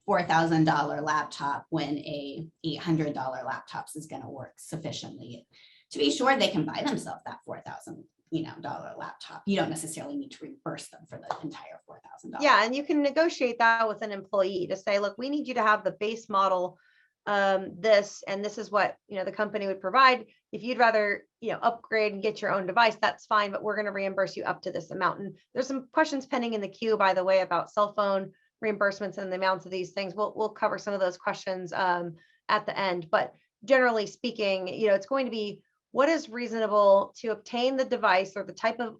$4,000 laptop when a $800 laptop is going to work sufficiently to be sure they can buy themselves that $4,000 laptop. You don't necessarily need to reimburse them for the entire $4,000. Yeah, and you can negotiate that with an employee to say, look, we need you to have the base model, this is what the company would provide. If you'd rather upgrade and get your own device, that's fine, but we're going to reimburse you up to this amount. And there's some questions pending in the queue, by the way, about cell phone reimbursements and the amounts of these things. We'll cover some of those questions at the end, but generally speaking, it's going to be what is reasonable to obtain the device or the type of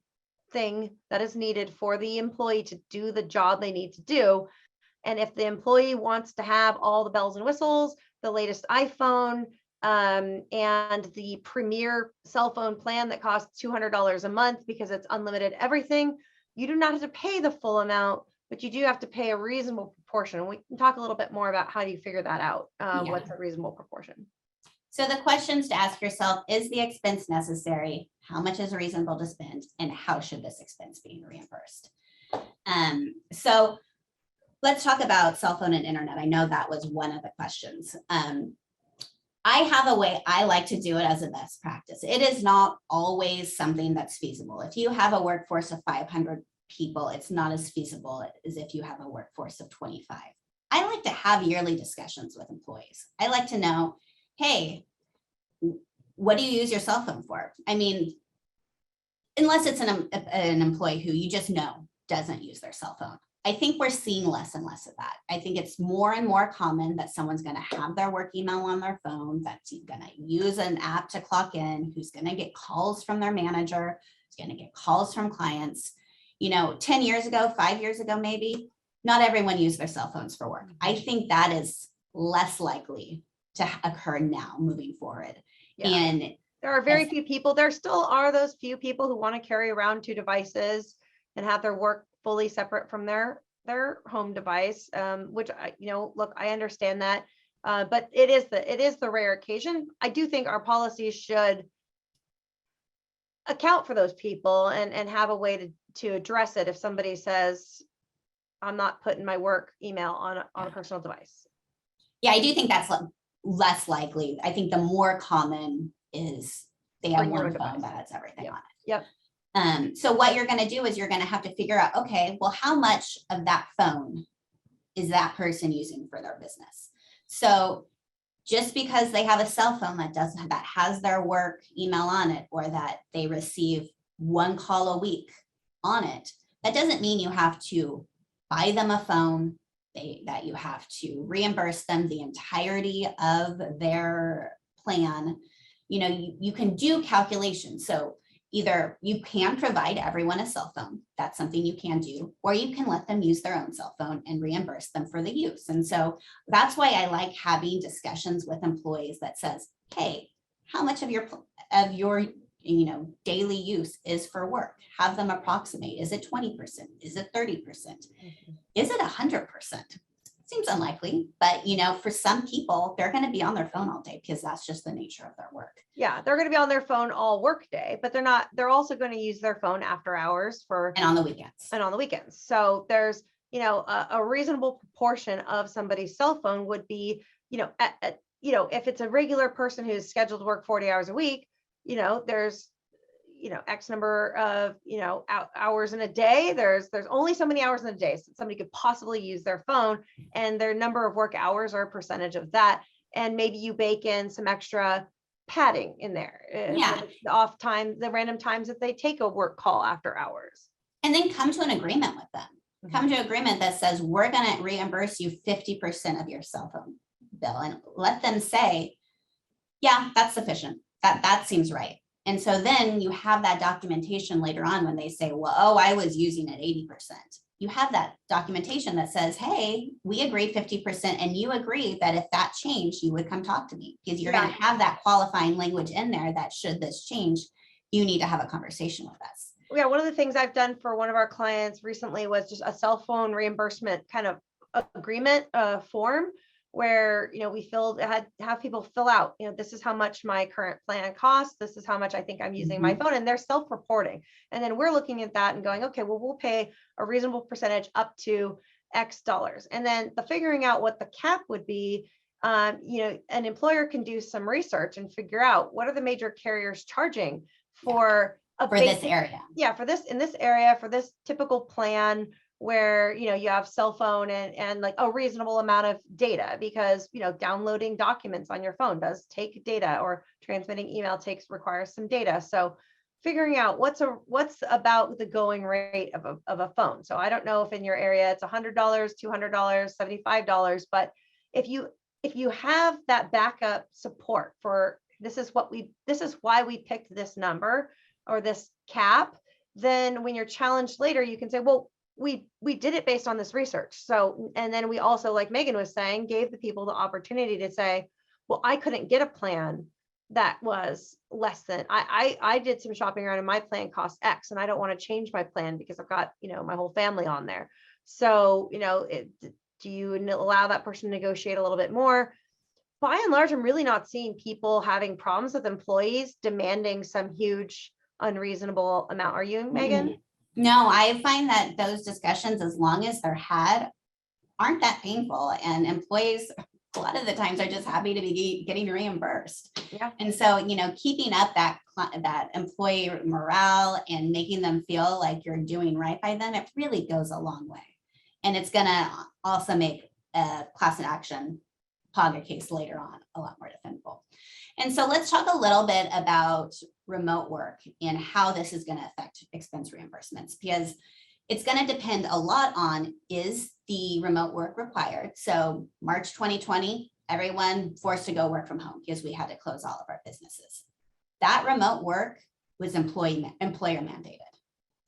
thing that is needed for the employee to do the job they need to do. And if the employee wants to have all the bells and whistles, the latest iPhone, and the premier cell phone plan that costs $200 a month because it's unlimited everything, you do not have to pay the full amount, but you do have to pay a reasonable proportion. We can talk a little bit more about how do you figure that out, what's a reasonable proportion. So the questions to ask yourself, is the expense necessary? How much is reasonable to spend? And how should this expense be reimbursed? So let's talk about cell phone and internet. I know that was one of the questions. I have a way I like to do it as a best practice. It is not always something that's feasible. If you have a workforce of 500 people, it's not as feasible as if you have a workforce of 25. I like to have yearly discussions with employees. I like to know, hey, what do you use your cell phone for? I mean, unless it's an employee who you just know doesn't use their cell phone. I think we're seeing less and less of that. I think it's more and more common that someone's going to have their work email on their phone, that's going to use an app to clock in, who's going to get calls from their manager, who's going to get calls from clients. 10 years ago, 5 years ago, maybe, not everyone used their cell phones for work. I think that is less likely to occur now moving forward. Yeah. And there are very few people. There still are those few people who want to carry around 2 devices and have their work fully separate from their home device, which look, I understand that, but it is the rare occasion. I do think our policies should account for those people and have a way to address it if somebody says, I'm not putting my work email on a personal device. Yeah, I do think that's less likely. I think the more common is they have one phone that has everything on it. Yep. So what you're going to do is you're going to have to figure out, okay, well, how much of that phone is that person using for their business? So just because they have a cell phone that has their work email on it, or that they receive 1 call a week on it, that doesn't mean you have to buy them a phone, that you have to reimburse them the entirety of their plan. You can do calculations. So either you can provide everyone a cell phone, that's something you can do, or you can let them use their own cell phone and reimburse them for the use. And so that's why I like having discussions with employees that says, hey, how much of your daily use is for work? Have them approximate. Is it 20%? Is it 30%? Is it 100%? Seems unlikely, but for some people, they're going to be on their phone all day because that's just the nature of their work. Yeah, they're going to be on their phone all work day, but they're also going to use their phone after hours and on the weekends. So there's, a reasonable proportion of somebody's cell phone would be, if it's a regular person who's scheduled to work 40 hours a week, there's X number of, hours in a day. There's only so many hours in a day. So somebody could possibly use their phone, and their number of work hours are a percentage of that. And maybe you bake in some extra padding in there. Yeah. The off time, the random times that they take a work call after hours. And then come to an agreement with them. Come to an agreement that says, we're going to reimburse you 50% of your cell phone bill, and let them say, yeah, that's sufficient. That seems right. And so then you have that documentation later on when they say, well, I was using it 80%. You have that documentation that says, hey, we agree 50%, and you agree that if that changed, you would come talk to me, because you're going to have that qualifying language in there that should this change, you need to have a conversation with us. Yeah, one of the things I've done for one of our clients recently was just a cell phone reimbursement kind of agreement form, where we have people fill out, this is how much my current plan costs, this is how much I think I'm using my phone, and they're self-reporting. And then we're looking at that and going, okay, well, we'll pay a reasonable percentage up to X dollars. And then the figuring out what the cap would be, an employer can do some research and figure out what are the major carriers charging for this area. Yeah, in this area, for this typical plan, where you have cell phone and like a reasonable amount of data, because downloading documents on your phone does take data, or transmitting email requires some data. So figuring out what's about the going rate of a phone. So I don't know if in your area it's $100, $200, $75, but if you have that backup support for this is why we picked this number or this cap, then when you're challenged later, you can say, well, we did it based on this research. So, and then we also, like Meagan was saying, gave the people the opportunity to say, well, I couldn't get a plan that was less than, I did some shopping around and my plan cost X, and I don't want to change my plan because I've got, my whole family on there. So, do you allow that person to negotiate a little bit more? By and large, I'm really not seeing people having problems with employees demanding some huge unreasonable amount. Are you, Meagan? No, I find that those discussions, as long as they're had, aren't that painful. And employees a lot of the times are just happy to be getting reimbursed. Yeah. And so, you know, keeping up that employee morale and making them feel like you're doing right by them, it really goes a long way. And it's going to also make a class action POGA case later on a lot more defendable. And so let's talk a little bit about remote work and how this is going to affect expense reimbursements, because it's going to depend a lot on, is the remote work required? So March 2020, everyone forced to go work from home because we had to close all of our businesses. That remote work was employer mandated.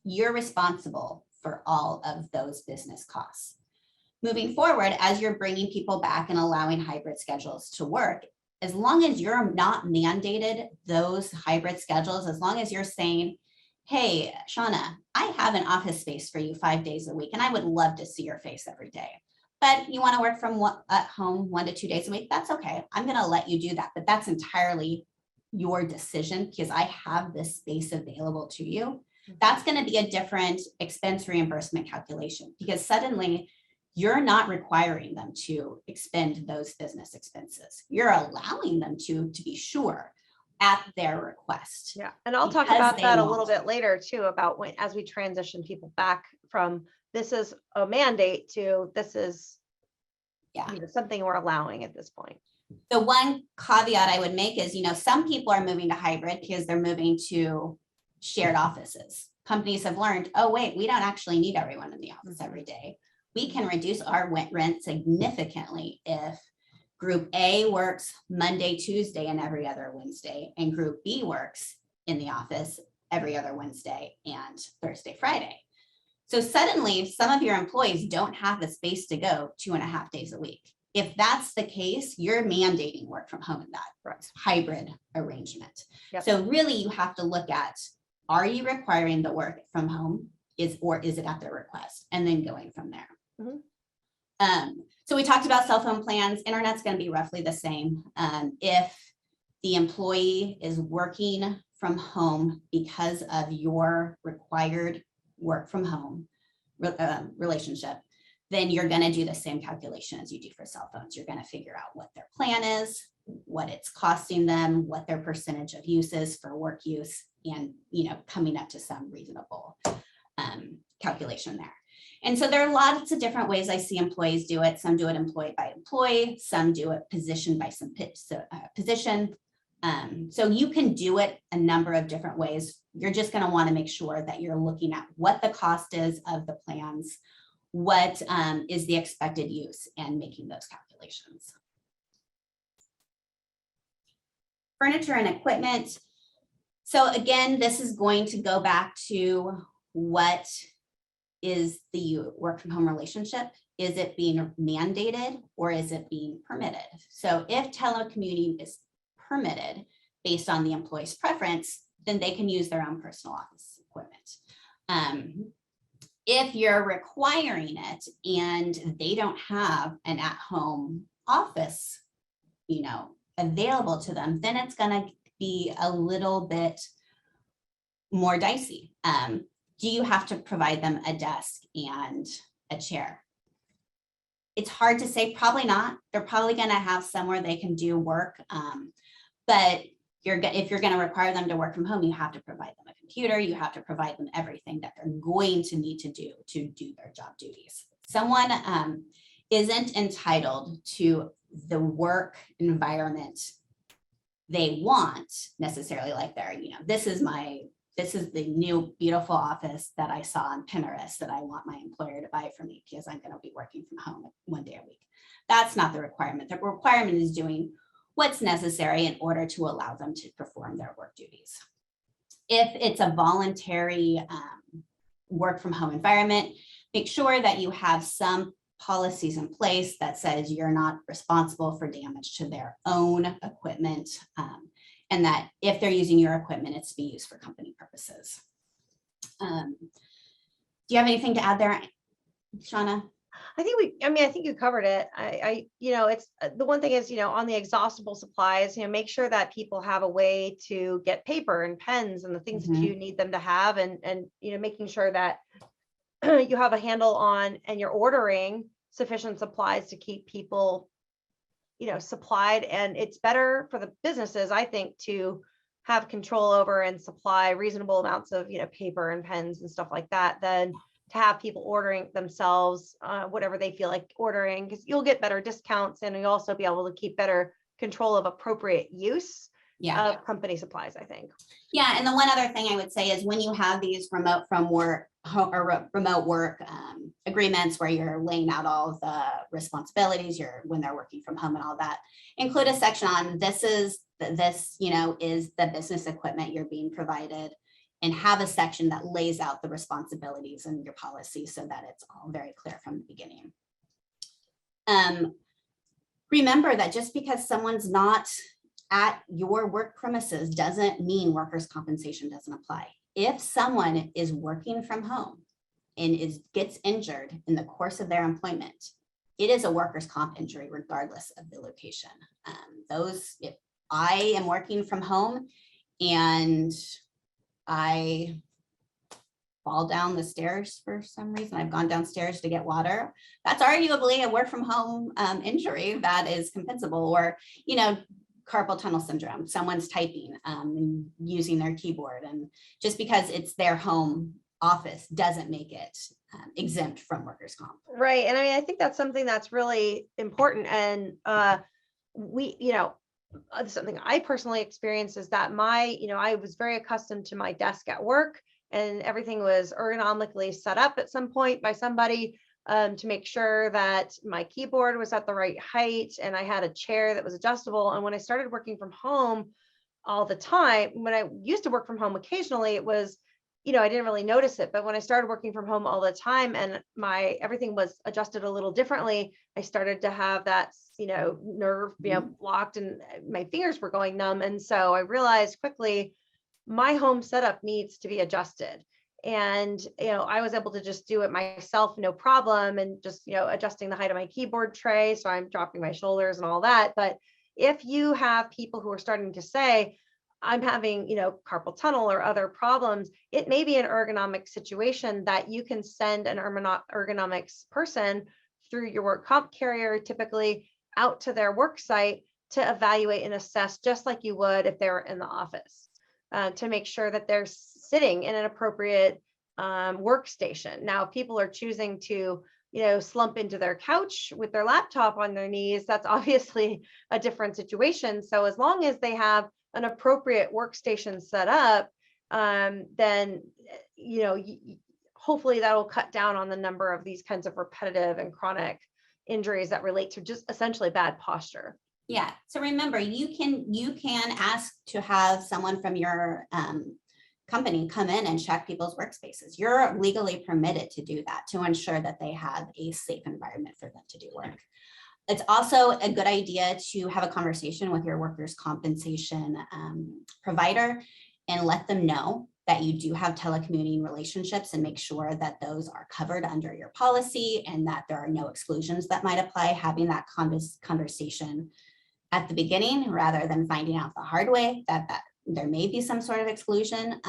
You're responsible for all of those business costs. Moving forward, as you're bringing people back and allowing hybrid schedules to work, as long as you're not mandated those hybrid schedules, as long as you're saying, hey, Shauna, I have an office space for you 5 days a week, and I would love to see your face every day. But you want to work from at home 1 to 2 days a week, that's okay. I'm going to let you do that, but that's entirely your decision because I have this space available to you. That's going to be a different expense reimbursement calculation because suddenly you're not requiring them to expend those business expenses. You're allowing them to be sure, at their request. Yeah, and I'll talk because about they that a want little to. bit later too, about when, as we transition people back from this is a mandate to this is Yeah. something we're allowing at this point. The one caveat I would make is, some people are moving to hybrid because they're moving to shared offices. Companies have learned, oh, wait, we don't actually need everyone in the office every day. We can reduce our rent significantly if Group A works Monday, Tuesday, and every other Wednesday, and Group B works in the office every other Wednesday and Thursday, Friday. So suddenly, some of your employees don't have the space to go 2.5 days a week. If that's the case, you're mandating work from home in that hybrid arrangement. Yep. So really, you have to look at, are you requiring the work from home, or is it at their request, and then going from there. Mm-hmm. So we talked about cell phone plans. Internet's going to be roughly the same. If the employee is working from home because of your required work from home relationship, then you're going to do the same calculation as you do for cell phones. You're going to figure out what their plan is, what it's costing them, what their percentage of use is for work use, and coming up to some reasonable calculation there. And so there are lots of different ways I see employees do it. Some do it employee by employee, some do it position by some position. So you can do it a number of different ways. You're just going to want to make sure that you're looking at what the cost is of the plans, what is the expected use, and making those calculations. Furniture and equipment. So again, this is going to go back to what is the work from home relationship? Is it being mandated or is it being permitted? So if telecommuting is permitted based on the employee's preference, then they can use their own personal office equipment. If you're requiring it and they don't have an at-home office, available to them, then it's going to be a little bit more dicey. Do you have to provide them a desk and a chair? It's hard to say, probably not. They're probably going to have somewhere they can do work. But if you're going to require them to work from home, you have to provide them a computer. You have to provide them everything that they're going to need to do their job duties. Someone isn't entitled to the work environment they want necessarily, like this is the new beautiful office that I saw on Pinterest that I want my employer to buy for me because I'm going to be working from home 1 day a week. That's not the requirement. The requirement is doing what's necessary in order to allow them to perform their work duties. If it's a voluntary work from home environment, make sure that you have some policies in place that says you're not responsible for damage to their own equipment, and that if they're using your equipment, it's to be used for company purposes. Do you have anything to add there, Shauna? I think you covered it. It's the one thing is, on the exhaustible supplies, make sure that people have a way to get paper and pens and the things that you need them to have, and making sure that you have a handle on and you're ordering sufficient supplies to keep people supplied, and it's better for the businesses, I think, to have control over and supply reasonable amounts of, paper and pens and stuff like that than to have people ordering themselves whatever they feel like ordering, because you'll get better discounts and you'll also be able to keep better control of appropriate use of company supplies, I think. Yeah, and the one other thing I would say is when you have these remote work agreements where you're laying out all the responsibilities, when they're working from home and all that, include a section on this is the business equipment you're being provided, and have a section that lays out the responsibilities and your policy so that it's all very clear from the beginning. Remember that just because someone's not at your work premises doesn't mean workers' compensation doesn't apply. If someone is working from home and gets injured in the course of their employment, it is a workers' comp injury regardless of the location. If I am working from home and I fall down the stairs for some reason, I've gone downstairs to get water, that's arguably a work from home injury that is compensable. Or, carpal tunnel syndrome, someone's typing and using their keyboard, and just because it's their home office doesn't make it exempt from workers' comp. Right. And I think that's something that's really important. And something I personally experienced is that I was very accustomed to my desk at work, and everything was ergonomically set up at some point by somebody to make sure that my keyboard was at the right height, and I had a chair that was adjustable. And when I started working from home all the time, when I used to work from home occasionally, it was, I didn't really notice it. But when I started working from home all the time and everything was adjusted a little differently, I started to have that, nerve, blocked, and my fingers were going numb. And so I realized quickly my home setup needs to be adjusted. And, I was able to just do it myself, no problem. And just, adjusting the height of my keyboard tray, so I'm dropping my shoulders and all that. But if you have people who are starting to say, I'm having, carpal tunnel or other problems, it may be an ergonomic situation that you can send an ergonomics person through your work comp carrier, typically out to their work site to evaluate and assess, just like you would if they were in the office, to make sure that they're sitting in an appropriate workstation. Now, if people are choosing to, slump into their couch with their laptop on their knees, that's obviously a different situation. So as long as they have an appropriate workstation set up, then, hopefully that will cut down on the number of these kinds of repetitive and chronic injuries that relate to just essentially bad posture. Yeah. So remember, you can ask to have someone from your company come in and check people's workspaces. You're legally permitted to do that to ensure that they have a safe environment for them to do work. It's also a good idea to have a conversation with your workers' compensation provider and let them know that you do have telecommuting relationships, and make sure that those are covered under your policy and that there are no exclusions that might apply. Having that conversation at the beginning, rather than finding out the hard way that there may be some sort of exclusion,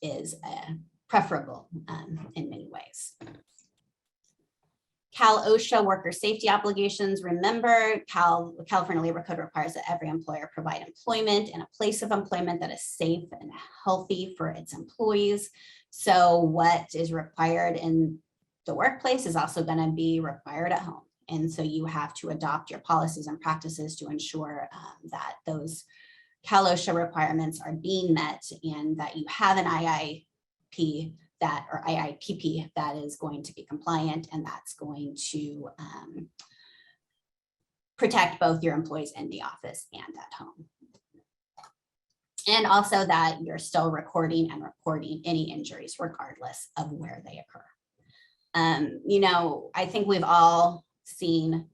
is preferable in many ways. Cal OSHA worker safety obligations. Remember, California Labor Code requires that every employer provide employment in a place of employment that is safe and healthy for its employees. So what is required in the workplace is also going to be required at home. And so you have to adopt your policies and practices to ensure that those Cal OSHA requirements are being met, and that you have an IIP or IIPP that is going to be compliant, and that's going to protect both your employees in the office and at home. And also that you're still recording and reporting any injuries regardless of where they occur. I think we've all seen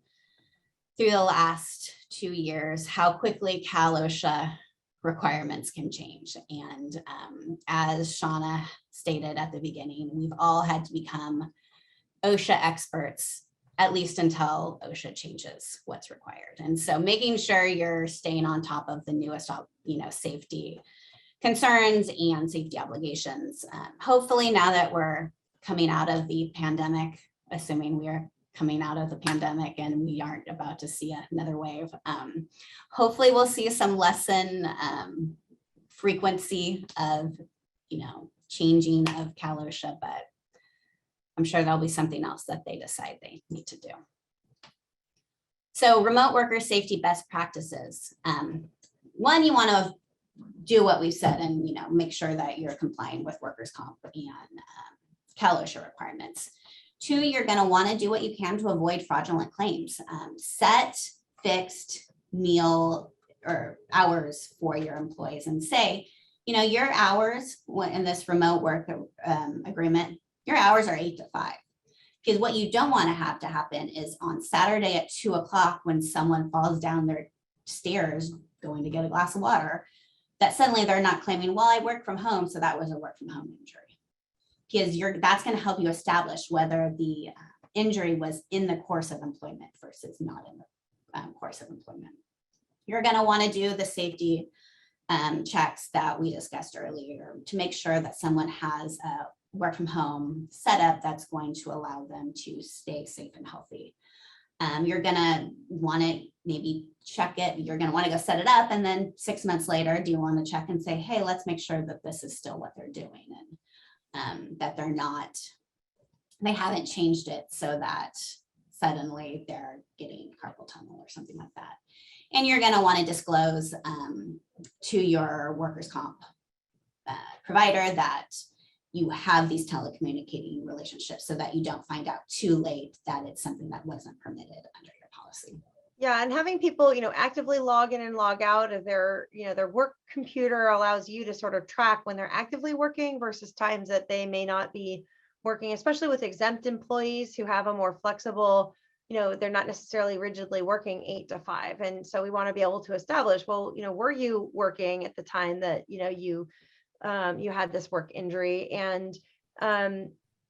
through the last 2 years how quickly Cal OSHA requirements can change. And as Shauna stated at the beginning, we've all had to become OSHA experts, at least until OSHA changes what's required. And so making sure you're staying on top of the newest, safety concerns and safety obligations. Hopefully now that we're coming out of the pandemic, assuming we're coming out of the pandemic and we aren't about to see another wave. Hopefully we'll see some lessen frequency of, changing of Cal OSHA, but I'm sure there'll be something else that they decide they need to do. So remote worker safety best practices. One, you want to do what we've said and, make sure that you're complying with workers' comp and Cal OSHA requirements. Two, you're going to want to do what you can to avoid fraudulent claims. Set fixed meal or hours for your employees and say, your hours in this remote work agreement, your hours are 8 to 5. Because what you don't want to have to happen is on Saturday at 2 o'clock when someone falls down their stairs going to get a glass of water, that suddenly they're not claiming, well, I work from home, so that was a work from home injury. Because that's going to help you establish whether the injury was in the course of employment versus not in the course of employment. You're going to want to do the safety checks that we discussed earlier to make sure that someone has a work from home setup that's going to allow them to stay safe and healthy. You're going to want to maybe check it. You're going to want to go set it up. And then 6 months later, do you want to check and say, hey, let's make sure that this is still what they're doing and that they haven't changed it so that suddenly they're getting carpal tunnel or something like that. And you're going to want to disclose to your workers' comp provider that you have these telecommunicating relationships so that you don't find out too late that it's something that wasn't permitted under your policy. Yeah, and having people, actively log in and log out of their work computer allows you to sort of track when they're actively working versus times that they may not be working, especially with exempt employees who have a more flexible, they're not necessarily rigidly working 8 to 5. And so we want to be able to establish, well, were you working at the time that, you had this work injury? And,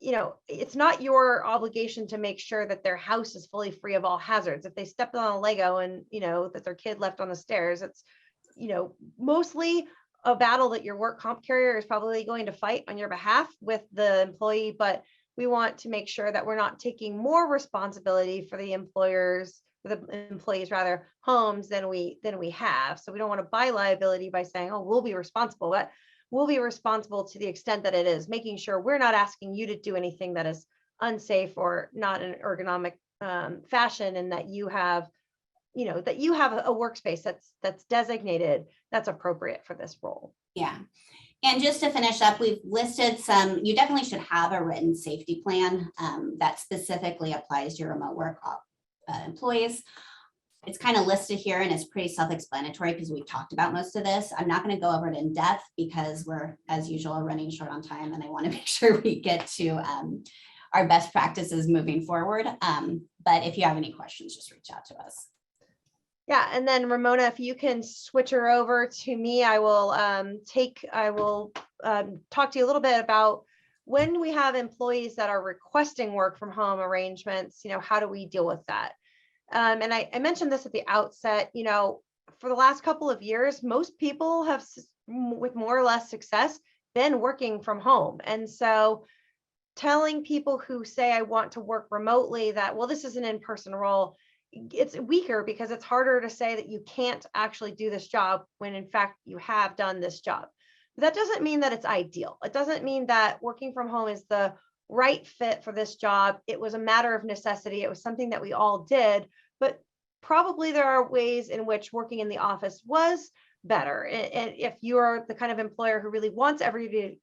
it's not your obligation to make sure that their house is fully free of all hazards. If they stepped on a Lego and, that their kid left on the stairs, it's, mostly a battle that your work comp carrier is probably going to fight on your behalf with the employee. But we want to make sure that we're not taking more responsibility for the employees homes than we have. So we don't want to buy liability by saying, oh, we'll be responsible. But we'll be responsible to the extent that it is, making sure we're not asking you to do anything that is unsafe or not in an ergonomic fashion, and that you have, a workspace that's designated, that's appropriate for this role. Yeah. And just to finish up, we've listed you definitely should have a written safety plan that specifically applies to your remote work employees. It's kind of listed here and it's pretty self-explanatory because we've talked about most of this. I'm not going to go over it in depth because we're, as usual, running short on time and I want to make sure we get to our best practices moving forward. But if you have any questions, just reach out to us. Yeah, and then Ramona, if you can switch her over to me, I will talk to you a little bit about when we have employees that are requesting work from home arrangements, how do we deal with that? And I mentioned this at the outset, for the last couple of years, most people have, with more or less success, been working from home. And so telling people who say, I want to work remotely that, well, this is an in-person role, it's weaker because it's harder to say that you can't actually do this job when in fact you have done this job. But that doesn't mean that it's ideal. It doesn't mean that working from home is the right fit for this job. It was a matter of necessity. It was something that we all did, but probably there are ways in which working in the office was better. And if you're the kind of employer who really wants everybody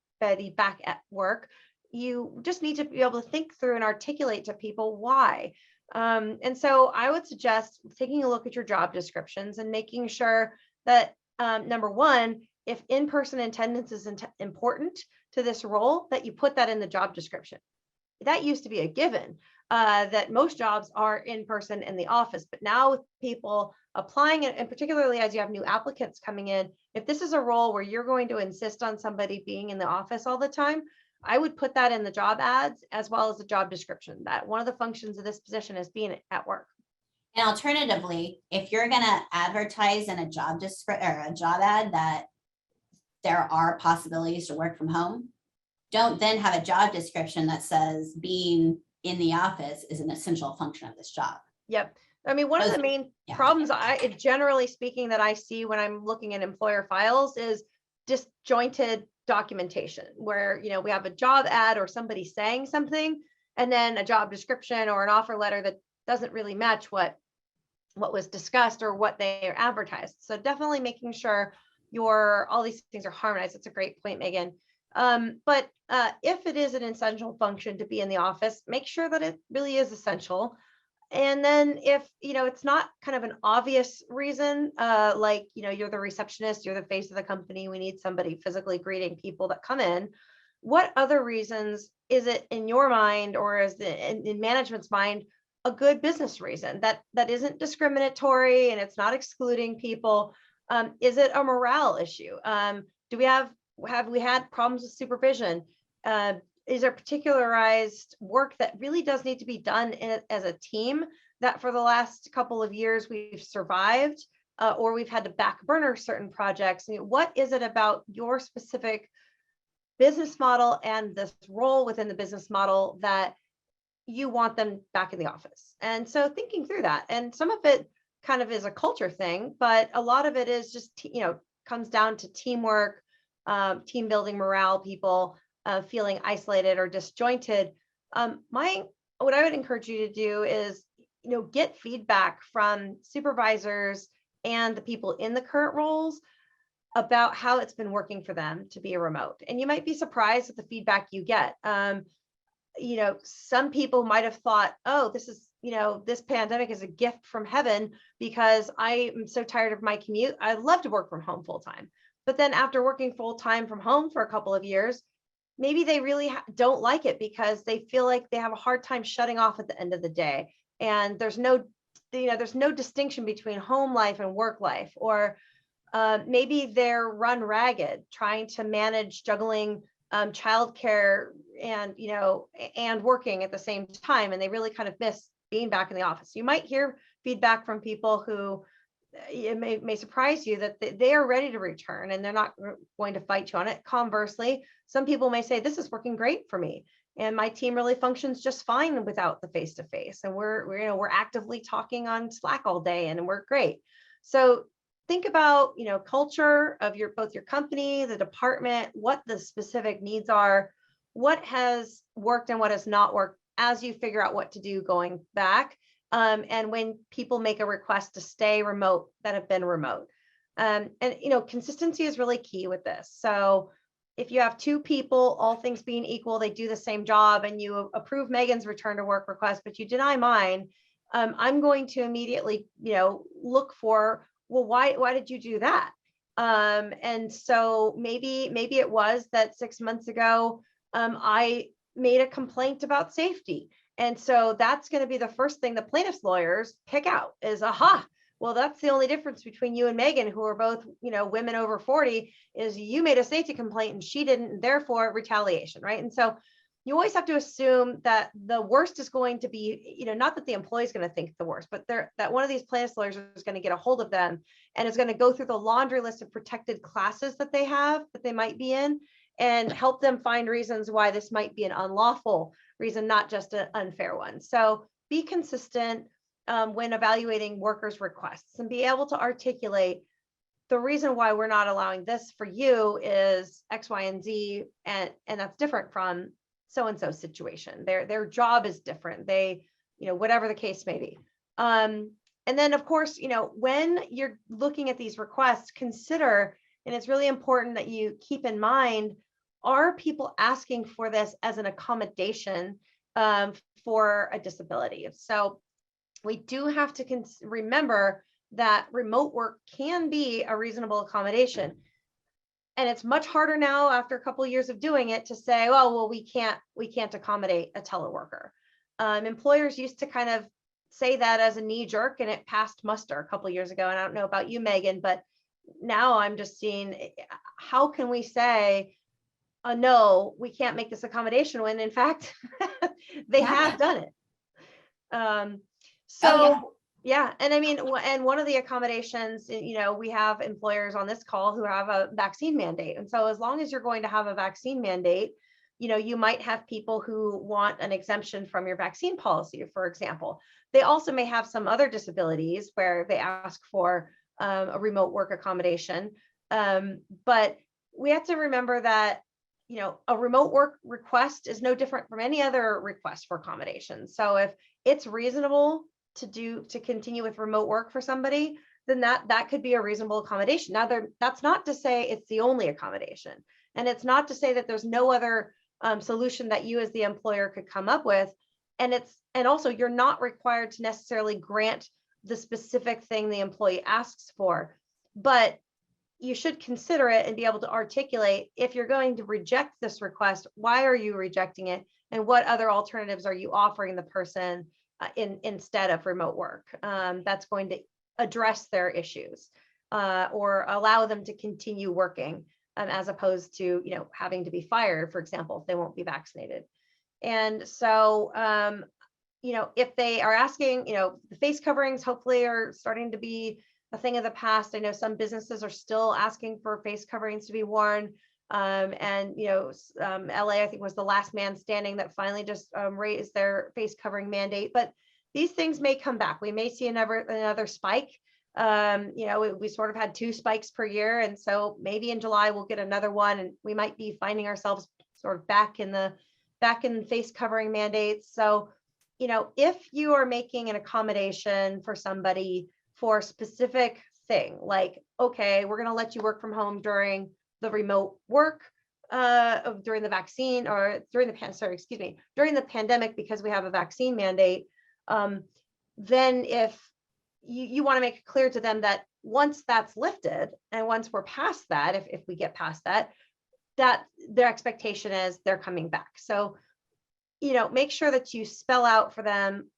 back at work, you just need to be able to think through and articulate to people why. And so I would suggest taking a look at your job descriptions and making sure that, number one, if in-person attendance is important to this role, that you put that in the job description. That used to be a given, that most jobs are in person in the office, but now with people applying it, and particularly as you have new applicants coming in, if this is a role where you're going to insist on somebody being in the office all the time, I would put that in the job ads as well as the job description, that one of the functions of this position is being at work. And alternatively, if you're going to advertise in a job ad that there are possibilities to work from home, don't then have a job description that says being in the office is an essential function of this job. Yep. I mean, one of the main problems generally speaking, that I see when I'm looking at employer files is disjointed documentation where, we have a job ad or somebody saying something, and then a job description or an offer letter that doesn't really match what was discussed or what they are advertised. So definitely making sure all these things are harmonized. It's a great point, Meagan. But if it is an essential function to be in the office, make sure that it really is essential. And then if, it's not kind of an obvious reason, like, you're the receptionist, you're the face of the company, we need somebody physically greeting people that come in. What other reasons is it in your mind, or is it in management's mind, a good business reason that isn't discriminatory and it's not excluding people? Is it a morale issue? Do we have we had problems with supervision? Is there particularized work that really does need to be done as a team that for the last couple of years we've survived, or we've had to back burner certain projects? What is it about your specific business model and this role within the business model that you want them back in the office? And so thinking through that, and some of it kind of is a culture thing, but a lot of it is just, comes down to teamwork, team building, morale, people feeling isolated or disjointed. What I would encourage you to do is, get feedback from supervisors and the people in the current roles about how it's been working for them to be a remote. And you might be surprised at the feedback you get. Some people might have thought, oh, this is, this pandemic is a gift from heaven because I am so tired of my commute. I'd love to work from home full time. But then after working full time from home for a couple of years, maybe they really don't like it because they feel like they have a hard time shutting off at the end of the day. And there's no distinction between home life and work life, or maybe they're run ragged trying to manage juggling childcare and working at the same time. And they really kind of miss being back in the office. You might hear feedback from people who it may surprise you that they are ready to return and they're not going to fight you on it. Conversely, some people may say, this is working great for me and my team really functions just fine without the face-to-face. And we're actively talking on Slack all day and we're great. So think about, culture of both your company, the department, what the specific needs are, what has worked and what has not worked as you figure out what to do going back. And when people make a request to stay remote that have been remote. And consistency is really key with this. So if you have two people, all things being equal, they do the same job and you approve Meagan's return to work request, but you deny mine, I'm going to immediately, look for, well, why did you do that? And so maybe it was that 6 months ago, I made a complaint about safety. And so that's going to be the first thing the plaintiff's lawyers pick out is, aha, well, that's the only difference between you and Meagan, who are both, women over 40, is you made a safety complaint and she didn't, and therefore retaliation, right? And so you always have to assume that the worst is going to be, not that the employee is going to think the worst, but that one of these plaintiff's lawyers is going to get a hold of them and is going to go through the laundry list of protected classes that they might be in and help them find reasons why this might be an unlawful reason, not just an unfair one. So be consistent when evaluating workers' requests and be able to articulate the reason why we're not allowing this for you is X, Y, and Z, and that's different from so-and-so situation. Their job is different. They, whatever the case may be. And then of course, when you're looking at these requests, consider, and it's really important that you keep in mind, are people asking for this as an accommodation for a disability? So we do have to remember that remote work can be a reasonable accommodation. And it's much harder now after a couple of years of doing it to say, oh, well, we can't accommodate a teleworker. Employers used to kind of say that as a knee jerk and it passed muster a couple of years ago. And I don't know about you, Meagan, but now I'm just seeing, how can we say, no, we can't make this accommodation when in fact they have done it. Yeah. And I mean, and one of the accommodations, we have employers on this call who have a vaccine mandate. And so as long as you're going to have a vaccine mandate, you might have people who want an exemption from your vaccine policy, for example. They also may have some other disabilities where they ask for a remote work accommodation. But we have to remember that, a remote work request is no different from any other request for accommodation. So if it's reasonable to continue with remote work for somebody, then that could be a reasonable accommodation. Now, that's not to say it's the only accommodation. And it's not to say that there's no other solution that you as the employer could come up with. And also you're not required to necessarily grant the specific thing the employee asks for, but you should consider it and be able to articulate, if you're going to reject this request, why are you rejecting it? And what other alternatives are you offering the person instead of remote work that's going to address their issues or allow them to continue working as opposed to, having to be fired, for example, if they won't be vaccinated. And so, if they are asking, the face coverings hopefully are starting to be a thing of the past. I know some businesses are still asking for face coverings to be worn. LA, I think, was the last man standing that finally just raised their face covering mandate. But these things may come back. We may see another spike. We sort of had 2 spikes per year. And so maybe in July we'll get another one, and we might be finding ourselves sort of back in face covering mandates. So, if you are making an accommodation for somebody for a specific thing, like, okay, we're going to let you work from home during the remote work, during the vaccine or during the pandemic, because we have a vaccine mandate, then if you want to make it clear to them that once that's lifted and once we're past that, if we get past that their expectation is they're coming back. So, make sure that you spell out for them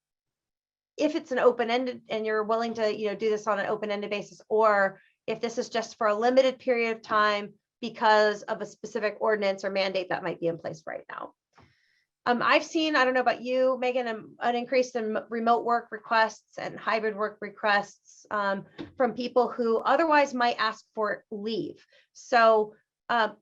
if it's an open-ended and you're willing to, do this on an open-ended basis, or if this is just for a limited period of time because of a specific ordinance or mandate that might be in place right now. I've seen, I don't know about you, Meagan, an increase in remote work requests and hybrid work requests from people who otherwise might ask for leave. So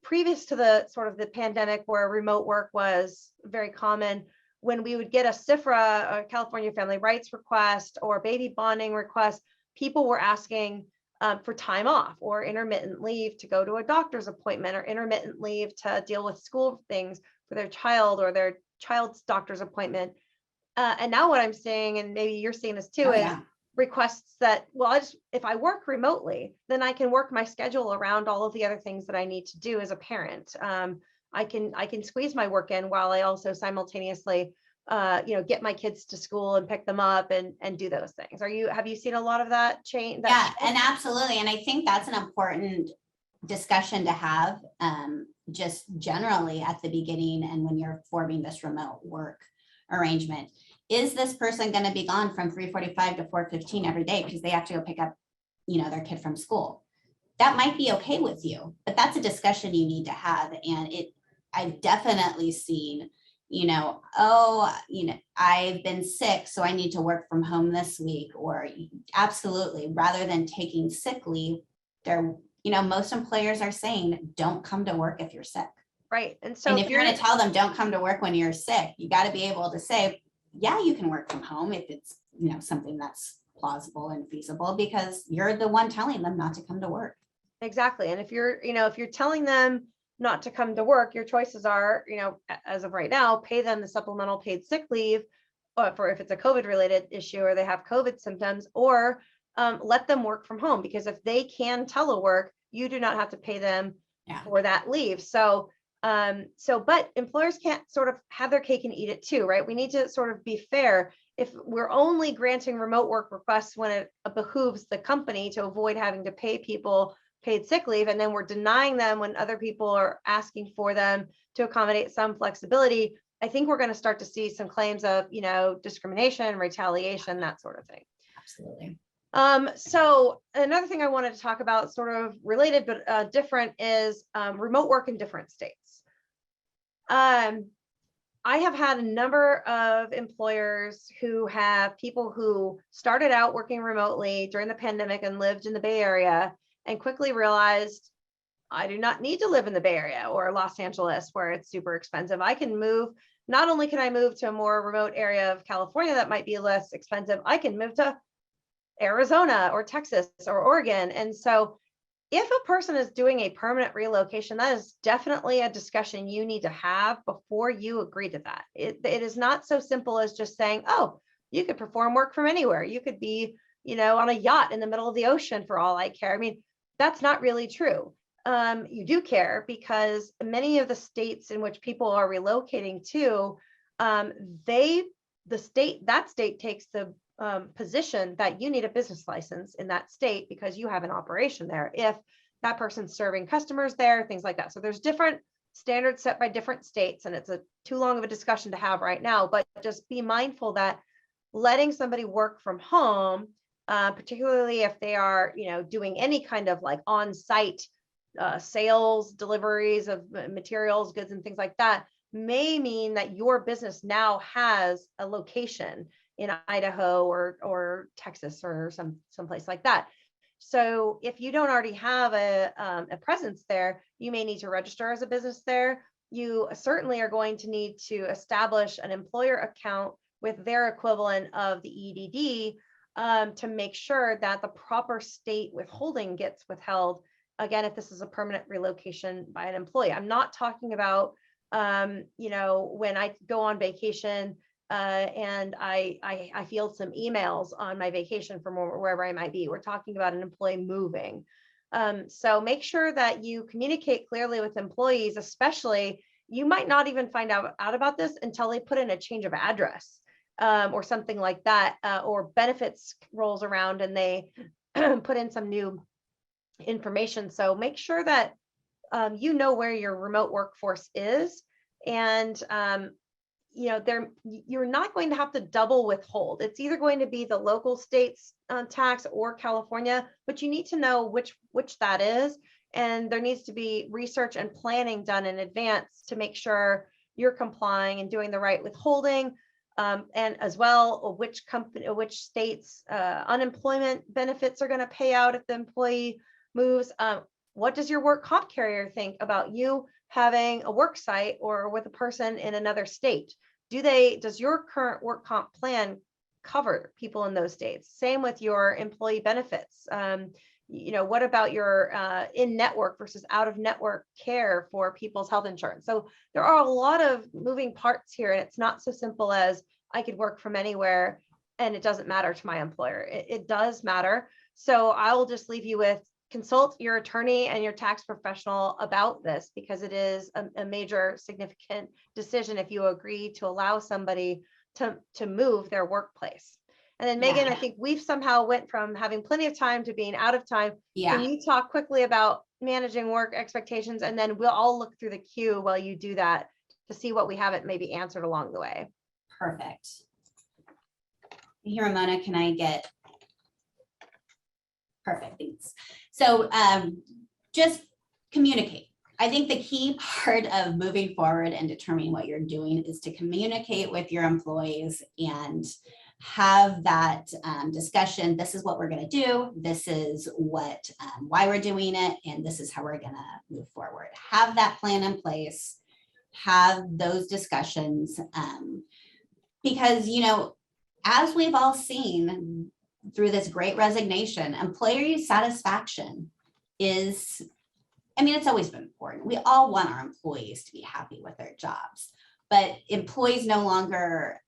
previous to the sort of the pandemic where remote work was very common, when we would get a CFRA, a California Family Rights request, or baby bonding request, people were asking for time off or intermittent leave to go to a doctor's appointment, or intermittent leave to deal with school things for their child or their child's doctor's appointment. And now what I'm seeing, and maybe you're seeing this too, is requests that, well, if I work remotely, then I can work my schedule around all of the other things that I need to do as a parent. I can squeeze my work in while I also simultaneously, get my kids to school and pick them up and do those things. Have you seen a lot of that change? Yeah, and absolutely. And I think that's an important discussion to have just generally at the beginning and when you're forming this remote work arrangement. Is this person going to be gone from 3:45 to 4:15 every day because they have to go pick up, their kid from school? That might be okay with you, but that's a discussion you need to have. And I've definitely seen, I've been sick, so I need to work from home this week, or absolutely, rather than taking sick leave, most employers are saying, don't come to work if you're sick. Right. And so if you're going to tell them don't come to work when you're sick, you got to be able to say, yeah, you can work from home if it's, something that's plausible and feasible, because you're the one telling them not to come to work. Exactly. And if you're telling them not to come to work, your choices are, as of right now, pay them the supplemental paid sick leave for if it's a COVID related issue or they have COVID symptoms, or let them work from home, because if they can telework, you do not have to pay them for that leave. So, but employers can't sort of have their cake and eat it too, right? We need to sort of be fair. If we're only granting remote work requests when it behooves the company to avoid having to pay people paid sick leave, and then we're denying them when other people are asking for them to accommodate some flexibility, I think we're going to start to see some claims of, discrimination, retaliation, that sort of thing. Absolutely. So another thing I wanted to talk about, sort of related but different, is remote work in different states. I have had a number of employers who have people who started out working remotely during the pandemic and lived in the Bay Area and quickly realized I do not need to live in the Bay Area or Los Angeles where it's super expensive. I can move. Not only can I move to a more remote area of California that might be less expensive, I can move to Arizona or Texas or Oregon. And so if a person is doing a permanent relocation, that is definitely a discussion you need to have before you agree to that. It is not so simple as just saying, oh, you could perform work from anywhere. You could be, on a yacht in the middle of the ocean for all I care. I mean, that's not really true. You do care because many of the states in which people are relocating to, that state takes the position that you need a business license in that state because you have an operation there. If that person's serving customers there, things like that. So there's different standards set by different states, and it's too long of a discussion to have right now, but just be mindful that letting somebody work from home, particularly if they are, doing any kind of like on-site sales, deliveries of materials, goods, and things like that, may mean that your business now has a location in Idaho or Texas or someplace like that. So if you don't already have a presence there, you may need to register as a business there. You certainly are going to need to establish an employer account with their equivalent of the EDD to make sure that the proper state withholding gets withheld. Again, if this is a permanent relocation by an employee. I'm not talking about, when I go on vacation and I field some emails on my vacation from wherever I might be. We're talking about an employee moving. So make sure that you communicate clearly with employees, especially you might not even find out about this until they put in a change of address or something like that, or benefits rolls around and they put in some new information. So make sure that where your remote workforce is, and you're not going to have to double withhold. It's either going to be the local state's tax or California, but you need to know which that is. And there needs to be research and planning done in advance to make sure you're complying and doing the right withholding. And as well, which state's unemployment benefits are going to pay out if the employee moves. What does your work comp carrier think about you having a work site or with a person in another state? Does your current work comp plan cover people in those states? Same with your employee benefits. What about your in-network versus out-of-network care for people's health insurance? So there are a lot of moving parts here, and it's not so simple as I could work from anywhere and it doesn't matter to my employer. It does matter. So I will just leave you with consult your attorney and your tax professional about this, because it is a major significant decision if you agree to allow somebody to move their workplace. And then Meagan, I think we've somehow went from having plenty of time to being out of time. Yeah. Can you talk quickly about managing work expectations? And then we'll all look through the queue while you do that to see what we haven't maybe answered along the way. Perfect. Here, Ramona, can I get perfect, thanks. So just communicate. I think the key part of moving forward and determining what you're doing is to communicate with your employees and have that discussion. This is what we're going to do. This is what why we're doing it, and this is how we're going to move forward. Have that plan in place. Have those discussions because as we've all seen through this great resignation, employee satisfaction is, it's always been important. We all want our employees to be happy with their jobs, but employees no longer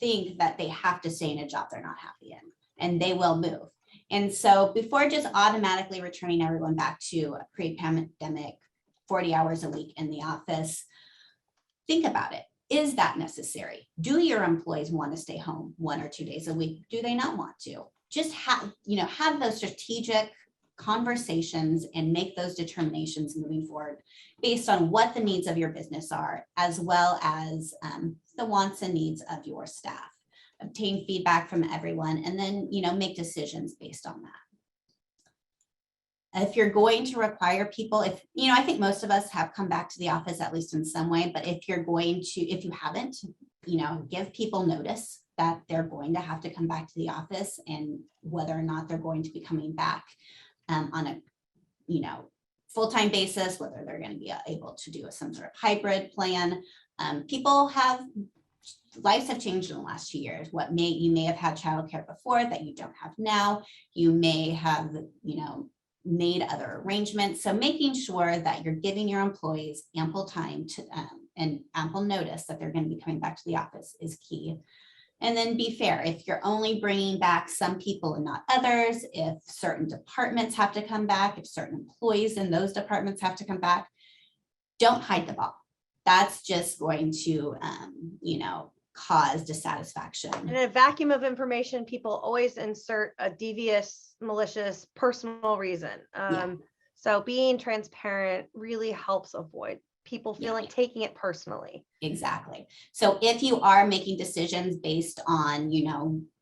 think that they have to stay in a job they're not happy in, and they will move. And so before just automatically returning everyone back to a pre-pandemic 40 hours a week in the office, think about it. Is that necessary? Do your employees want to stay home 1 or 2 days a week? Do they not want to? Just have those strategic conversations and make those determinations moving forward based on what the needs of your business are, as well as the wants and needs of your staff. Obtain feedback from everyone, and then make decisions based on that. If you're going to require people, I think most of us have come back to the office at least in some way, but if you haven't, give people notice that they're going to have to come back to the office, and whether or not they're going to be coming back on a, full-time basis, whether they're going to be able to do some sort of hybrid plan. People lives have changed in the last 2 years. You may have had childcare before that you don't have now. You may have, made other arrangements. So making sure that you're giving your employees ample time to and ample notice that they're going to be coming back to the office is key. And then be fair. If you're only bringing back some people and not others, if certain departments have to come back, if certain employees in those departments have to come back, don't hide the ball. That's just going to, cause dissatisfaction. In a vacuum of information, people always insert a devious, malicious, personal reason. So being transparent really helps avoid people feeling taking it personally. Exactly. So if you are making decisions based on,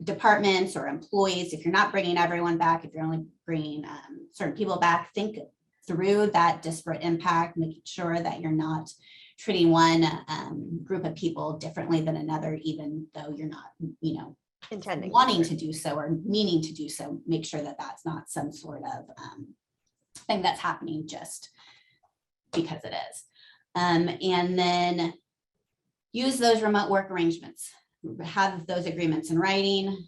departments or employees, if you're not bringing everyone back, if you're only bringing certain people back, think through that disparate impact, making sure that you're not treating one group of people differently than another, even though you're not, Intending wanting to do so or meaning to do so. Make sure that that's not some sort of thing that's happening just because it is. And then use those remote work arrangements, have those agreements in writing,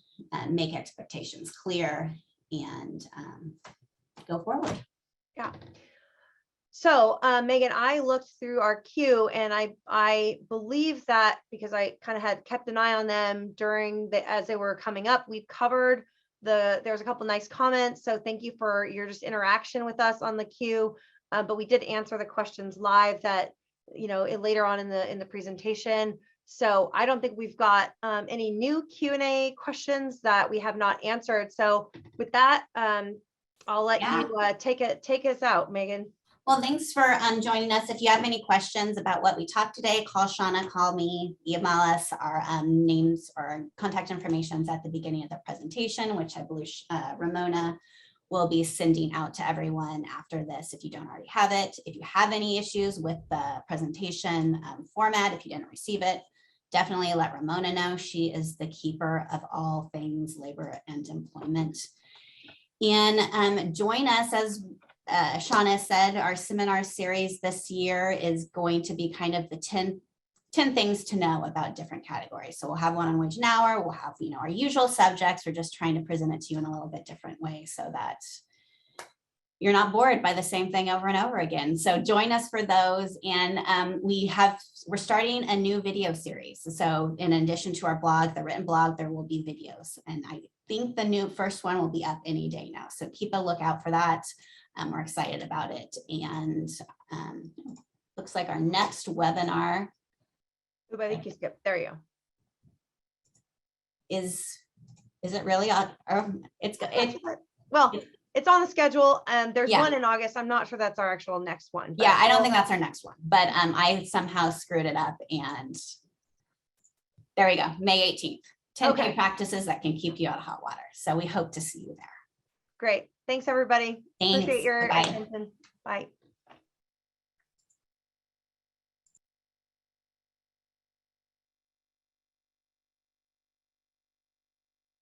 make expectations clear, and go forward. Yeah. So Meagan, I looked through our queue and I believe that because I kind of had kept an eye on them as they were coming up, we've covered there's a couple nice comments. So thank you for your just interaction with us on the queue. But we did answer the questions live that, later on in the presentation. So I don't think we've got any new Q&A questions that we have not answered. So with that, I'll let you take us out, Meagan. Well, thanks for joining us. If you have any questions about what we talked today, call Shauna, call me, email us. Our names or contact information is at the beginning of the presentation, which I believe Ramona will be sending out to everyone after this if you don't already have it. If you have any issues with the presentation format, if you didn't receive it, definitely let Ramona know. She is the keeper of all things labor and employment. And join us, as Shauna said, our seminar series this year is going to be kind of the 10 things to know about different categories. So we'll have one on wage and hour, we'll have, our usual subjects. We're just trying to present it to you in a little bit different way so that you're not bored by the same thing over and over again. So join us for those. And we're starting a new video series. So in addition to our blog, the written blog, there will be videos. And I think the new first one will be up any day now. So keep a lookout for that. We're excited about it. And looks like our next webinar. Ooh, I think you skipped. There you go. Is it really on? It's on the schedule. There's one in August. I'm not sure that's our actual next one. Yeah, I don't think that's our next one, but I somehow screwed it up, and there we go. May 18th. 10 pay practices that can keep you out of hot water. So we hope to see you there. Great. Thanks, everybody. Thanks. Appreciate your Bye. attention. Bye.